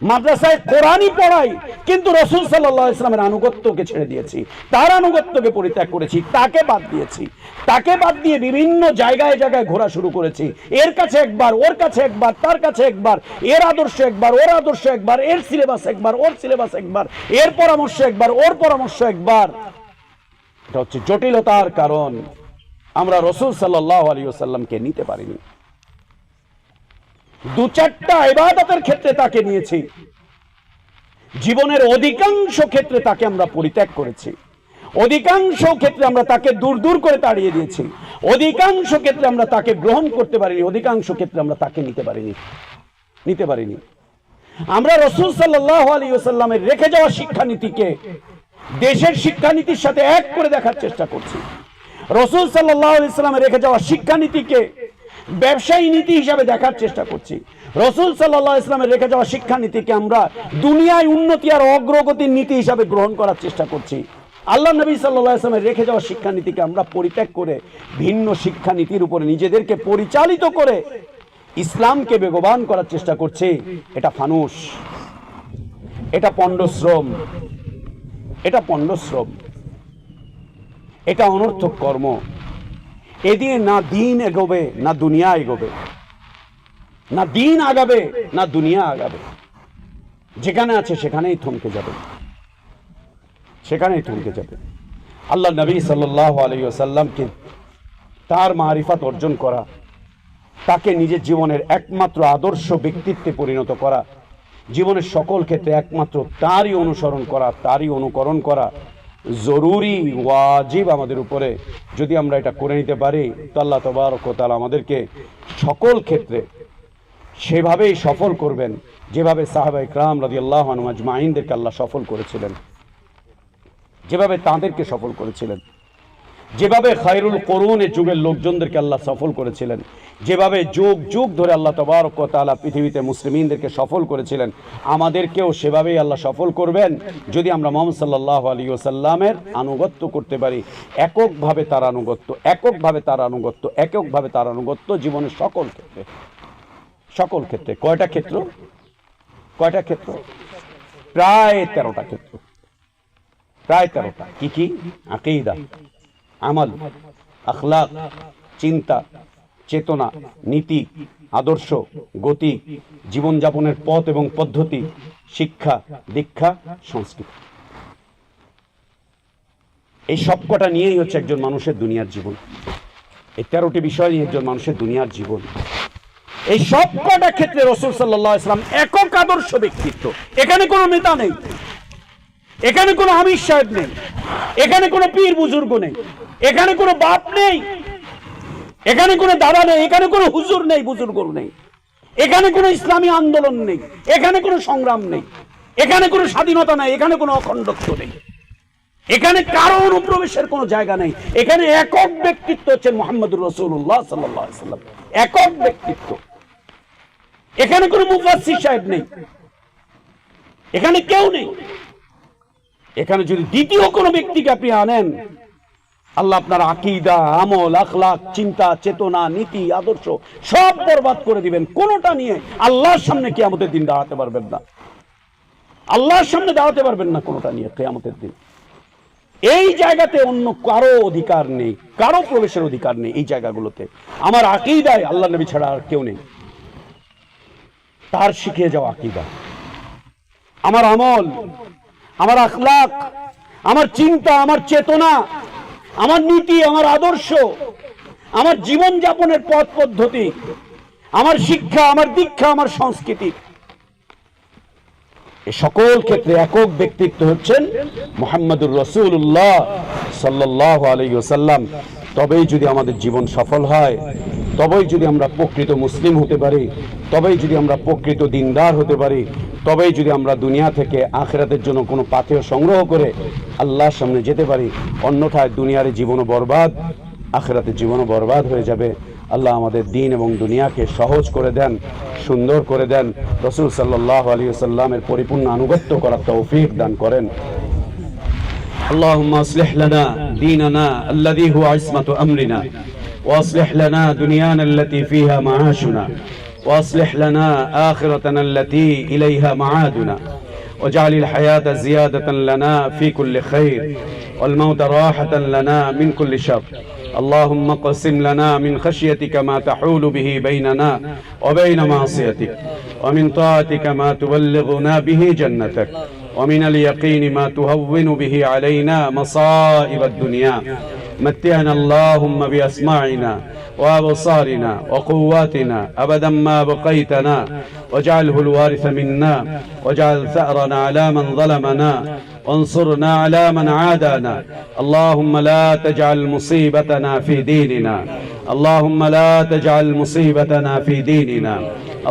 মাদ্রাসায় কোরআনই পড়াই, কিন্তু রাসূল সাল্লাল্লাহু আলাইহি ওয়াসাল্লামের আনুগত্যকে ছেড়ে দিয়েছি, তার আনুগত্যকে পরিত্যাগ করেছি, তাকে বাদ দিয়েছি, তাকে বাদ দিয়ে বিভিন্ন জায়গায় জায়গায় ঘোরা শুরু করেছি। এর কাছে একবার, ওর কাছে একবার, তার কাছে একবার, এর আদর্শ একবার, ওর আদর্শ একবার, এর সিলেবাস একবার, ওর সিলেবাস একবার, এর পরামর্শ একবার, ওর পরামর্শ একবার। এটা হচ্ছে জটিলতার কারণ। আমরা রাসূল সাল্লাল্লাহু আলাইহি ওয়াসাল্লামকে নিতে পারিনি। দু চারটা ইবাদতের ক্ষেত্রে তাকে নিয়েছি, জীবনের অধিকাংশ ক্ষেত্রে তাকে আমরা পরিত্যাগ করেছি, অধিকাংশ ক্ষেত্রে আমরা তাকে দূর দূর করে তাড়িয়ে দিয়েছি, অধিকাংশ ক্ষেত্রে আমরা তাকে গ্রহণ করতে পারিনি, অধিকাংশ ক্ষেত্রে আমরা তাকে নিতে পারিনি। আমরা রাসূল সাল্লাল্লাহু আলাইহি ওয়াসাল্লামের রেখে যাওয়া শিক্ষানীতিকে দেশের শিক্ষানীতির সাথে এক করে দেখার চেষ্টা করছি। রাসূল সাল্লাল্লাহু আলাইহি ওয়াসাল্লামের রেখে যাওয়া শিক্ষানীতিকে ব্যবসায়ী নীতি হিসাবে দেখার চেষ্টা করছি। রাসূল সাল্লাল্লাহু আলাইহি ওয়াসাল্লামের রেখে যাওয়া শিক্ষানীতিকে আমরা দুনিয়ায় উন্নতি আর অগ্রগতির নীতি হিসাবে গ্রহণ করার চেষ্টা করছি। আল্লাহ নবী সাল্লাল্লাহু আলাইহি ওয়াসাল্লামের রেখে যাওয়া শিক্ষানীতিকে আমরা পরিত্যাগ করে ভিন্ন শিক্ষানীতির উপরে নিজেদেরকে পরিচালিত করে ইসলামকে বেগবান করার চেষ্টা করছি। এটা ফানুস, এটা পণ্ডশ্রম, এটা পণ্ডশ্রম, এটা অনর্থক কর্ম। এদিকে না দিন এগোবে না দুনিয়া এগোবে, না দিন আগাবে না দুনিয়া আগাবে। যেখানে আছে সেখানেই থমকে যাবে, সেখানেই থমকে যাবে। আল্লাহ নবী সাল্লাল্লাহু আলাইহি ওয়াসাল্লামকে তার মারিফাত অর্জন করা, তাকে নিজের জীবনের একমাত্র আদর্শ ব্যক্তিত্বে পরিণত করা, জীবনের সকল ক্ষেত্রে একমাত্র তারই অনুসরণ করা, তারই অনুকরণ করা জরুরি, ওয়াজিব আমাদের উপরে। যদি আমরা এটা করে নিতে পারি তো আল্লাহ তাবারক ওয়া তাআলা আমাদেরকে সকল ক্ষেত্রে সেভাবেই সফল করবেন, যেভাবে সাহাবায়ে কেরাম রাদিয়াল্লাহু আনহুম আজমাইনদেরকে আল্লাহ সফল করেছিলেন, যেভাবে তাঁদেরকে সফল করেছিলেন, যেভাবে খায়রুল কুরুনের যুগের লোকজনদেরকে আল্লাহ সফল করেছিলেন, যেভাবে যুগ যুগ ধরে আল্লাহ তাবারক ওয়া তাআলা পৃথিবীতে মুসলিমিনদেরকে সফল করেছিলেন, আমাদেরকেও সেভাবেই আল্লাহ সফল করবেন যদি আমরা মুহাম্মদ সাল্লাল্লাহু আলাইহি ওয়াসাল্লামের আনুগত্য করতে পারি। এককভাবে তার আনুগত্য, এককভাবে তার আনুগত্য, এককভাবে তার আনুগত্য জীবনের সকল ক্ষেত্রে, সকল ক্ষেত্রে। কয়টা ক্ষেত্র? কয়টা ক্ষেত্র? প্রায় 13টা ক্ষেত্র, প্রায় 13টা। কি কি? আকীদা, আমল, আখলাক, চিন্তা, চেতনা, নীতি, আদর্শ, গতি, জীবনযাপনের পথ এবং পদ্ধতি, শিক্ষা, দীক্ষা, সংস্কৃতি। এই সবকটা নিয়েই হচ্ছে একজন মানুষের দুনিয়ার জীবন। এই 13টি বিষয় নিয়ে একজন মানুষের দুনিয়ার জীবন। এই সবকটা ক্ষেত্রে রাসূল সাল্লাল্লাহু আলাইহি ওয়াসাল্লাম একক আদর্শ ব্যক্তিত্ব। এখানে কোনো নেতা নেই, এখানে কোনো আমির সাহেব নেই, এখানে কোনো পীর বুজুর্গ নেই, এখানে কোনো বাপ নেই, এখানে কোনো দাদা নেই, এখানে কোনো হুজুর নেই, বুজুর্গ নেই, এখানে কোনো ইসলামী আন্দোলন নেই, এখানে কোনো সংগ্রাম নেই, এখানে কোনো স্বাধীনতা নেই, এখানে কোনো অখণ্ডত্ব নেই, এখানে কারো অনুপ্রবেশের কোনো জায়গা নেই। এখানে একক ব্যক্তিত্ব হচ্ছেন মুহাম্মদুর রাসূলুল্লাহ সাল্লাল্লাহু আলাইহি ওয়াসাল্লাম, একক ব্যক্তিত্ব। এখানে কোনো মুফাসসির সাহেব নেই, এখানে কেউ নেই। এখানে যদি দ্বিতীয় কোনো ব্যক্তিকে আপনি আনেন, আল্লাহ আপনার আকীদা, আমল, আখলাক, চিন্তা, চেতনা, নীতি, আদর্শ সব বরবাদ করে দিবেন। কোনোটা নিয়ে আল্লাহর সামনে কিয়ামতের দিন দাঁড়াতে পারবেন না, আল্লাহর সামনে দাঁড়াতে পারবেন না কোনোটা নিয়ে কিয়ামতের দিন। এই জায়গাতে অন্য কারো অধিকার নেই, কারো প্রবেশের অধিকার নেই এই জায়গাগুলোতে। আমার আকীদায় আল্লাহ নবী ছাড়া আর কেউ নেই, তার শিখিয়ে যাওয়া আকীদা। আমার আমল, আমার আখলাক, আমার চিন্তা, আমার চেতনা, আমার নীতি, আমার আদর্শ, আমার জীবন যাপনের পথ পদ্ধতি, আমার শিক্ষা, আমার দীক্ষা, আমার সংস্কৃতি, এই সকল ক্ষেত্রে একক ব্যক্তিত্ব হচ্ছেন মুহাম্মদুর রাসূলুল্লাহ সাল্লাল্লাহু আলাইহি ওয়াসাল্লাম। তবেই যদি আমাদের জীবন সফল হয়, তবেই যদি আমরা প্রকৃত মুসলিম হতে পারি, তবেই যদি আমরা প্রকৃত দিনদার হতে পারি, তবেই যদি আমরা দুনিয়া থেকে আখিরাতের জন্য কোনো পাথেয় সংগ্রহ করে আল্লাহর সামনে যেতে পারি। অন্যথায় দুনিয়ার জীবনও বরবাদ, আখিরাতের জীবনও বরবাদ হয়ে যাবে। আল্লাহ আমাদের দিন এবং দুনিয়াকে সহজ করে দেন, সুন্দর করে দেন। রাসূল সাল্লাল্লাহু আলাইহি ওয়াসাল্লামের পরিপূর্ণ আনুগত্য করার তৌফিক দান করেন। اللهم اصلح لنا ديننا الذي هو عصمة أمرنا، واصلح لنا دنيانا التي فيها معاشنا، واصلح لنا آخرتنا التي إليها معادنا، واجعل الحياة زيادة لنا في كل خير، والموت راحة لنا من كل شر. اللهم اقسم لنا من خشيتك ما تحول به بيننا وبين معصيتك، ومن طاعتك ما تبلغنا به جنتك، ومن اليقين ما تهون به علينا مصائب الدنيا. متعنا اللهم بأسماعنا وأبصارنا وقواتنا أبدا ما بقيتنا، واجعله الوارث منا، واجعل ثأرنا على من ظلمنا، وانصرنا على من عادانا. اللهم لا تجعل مصيبتنا في ديننا، اللهم لا تجعل مصيبتنا في ديننا،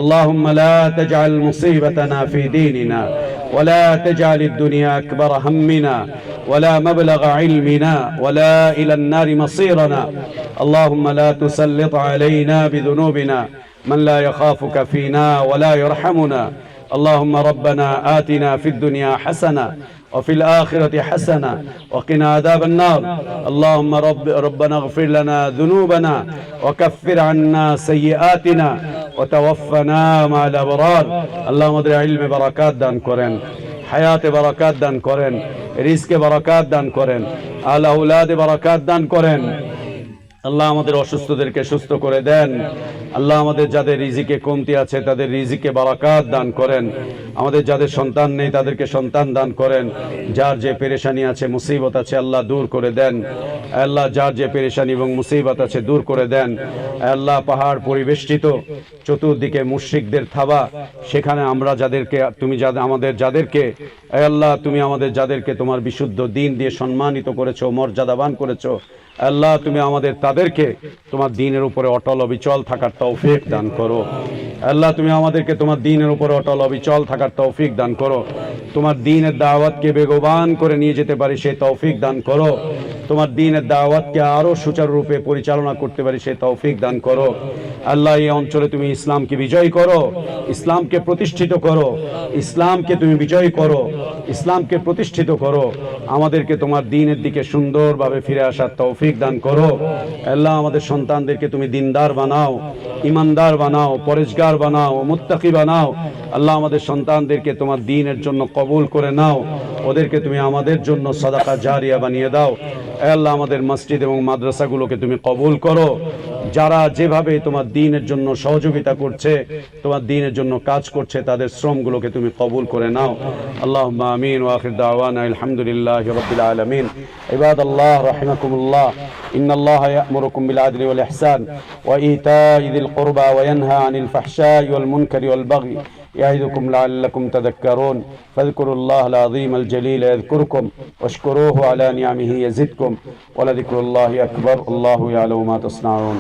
اللهم لا تجعل مصيبتنا في ديننا، ولا تجعل الدنيا أكبر همنا ولا مبلغ علمنا ولا إلى النار مصيرنا. اللهم لا تسلط علينا بذنوبنا من لا يخافك فينا ولا يرحمنا. اللهم ربنا آتنا في الدنيا حسنة وفي الآخرة حسنة وقنا عذاب النار. اللهم ربنا اغفر لنا ذنوبنا وكفر عنا سيئاتنا وتوفنا مع الأبرار. اللهم ادر علم بركات دان করেন, হায়াতে বারাকাত দান করেন, রিজকে বারাকাত দান করেন, আল আওলাদে বারাকাত দান করেন। আল্লাহ আমাদের অসুস্থদেরকে সুস্থ করে দেন। আল্লাহ আমাদের যাদের রিজিকে কমতি আছে তাদের রিজিকে বারাকাত দান করেন। আমাদের যাদের সন্তান নেই তাদেরকে সন্তান দান করেন। যার যে পেরেশানি আছে, মুসিবত আছে, আল্লাহ দূর করে দেন। আল্লাহ যার যে পেরেশানি এবং মুসিবত আছে দূর করে দেন। আল্লাহ পাহাড় পরিবেষ্টিত, চতুর্দিকে মুশরিকদের থাবা, সেখানে আমরা যাদেরকে তুমি আমাদের যাদেরকে আল্লাহ তুমি আমাদের যাদেরকে তোমার বিশুদ্ধ দ্বীন দিয়ে সম্মানিত করেছো, মর্যাদাবান করেছো, আল্লাহ তুমি আমাদের তাদেরকে তোমার দ্বীনের উপরে অটল অবিচল থাকার তৌফিক দান করো। আল্লাহ তুমি আমাদেরকে তোমার দ্বীনের উপরে অটল অবিচল থাকার তৌফিক দান করো। তোমার দ্বীনের দাওয়াতকে বেগবান করে নিয়ে যেতে পারি সেই তৌফিক দান করো। তোমার দ্বীনের দাওয়াতকে আরো সুচারুরূপে পরিচালনা করতে পারি সেই তৌফিক দান করো। আল্লাহ এই অঞ্চলে তুমি ইসলামকে বিজয় করো, ইসলামকে প্রতিষ্ঠিত করো, ইসলামকে তুমি বিজয় করো, ইসলামকে প্রতিষ্ঠিত করো। আমাদেরকে তোমার দ্বীনের দিকে সুন্দরভাবে ফিরে আসার তৌফিক দান করো। আল্লাহ আমাদের সন্তানদেরকে তুমি দিনদার বানাও, ইমানদার বানাও, পরেজগার বানাও, মুত্তাকি বানাও। আল্লাহ আমাদের সন্তানদেরকে তোমার দ্বীনের জন্য কবুল করে নাও, ওদেরকে তুমি আমাদের জন্য সাদাকা জারিয়া বানিয়ে দাও। আল্লাহ আমাদের মসজিদ এবং মাদ্রাসাগুলোকে তুমি কবুল করো। যারা যেভাবে তোমার দ্বীনের জন্য সহযোগিতা করছে, তোমার দ্বীনের জন্য কাজ করছে, তাদের শ্রমগুলোকে তুমি কবুল করে নাও। আল্লাহুম্মা আমিন ওয়া আখির দাওয়ানা আলহামদুলিল্লাহি রাব্বিল আলামিন। ইবাদাল্লাহ রাহিমাকুমুল্লাহ, ইন্নাল্লাহা ইয়া'মুরুকুম বিল আদলি ওয়াল ইহসান ওয়া ইতা'i যিল কুরবা ওয়া ইয়ানহা আনিল ফাহশাই ওয়াল মুনকারি ওয়াল বাগই يعظكم لعلكم تذكرون فاذكروا الله العظيم الجليل يذكركم واشكروه على نعمه يزدكم ولذكر الله أكبر الله يعلم ما تصنعون.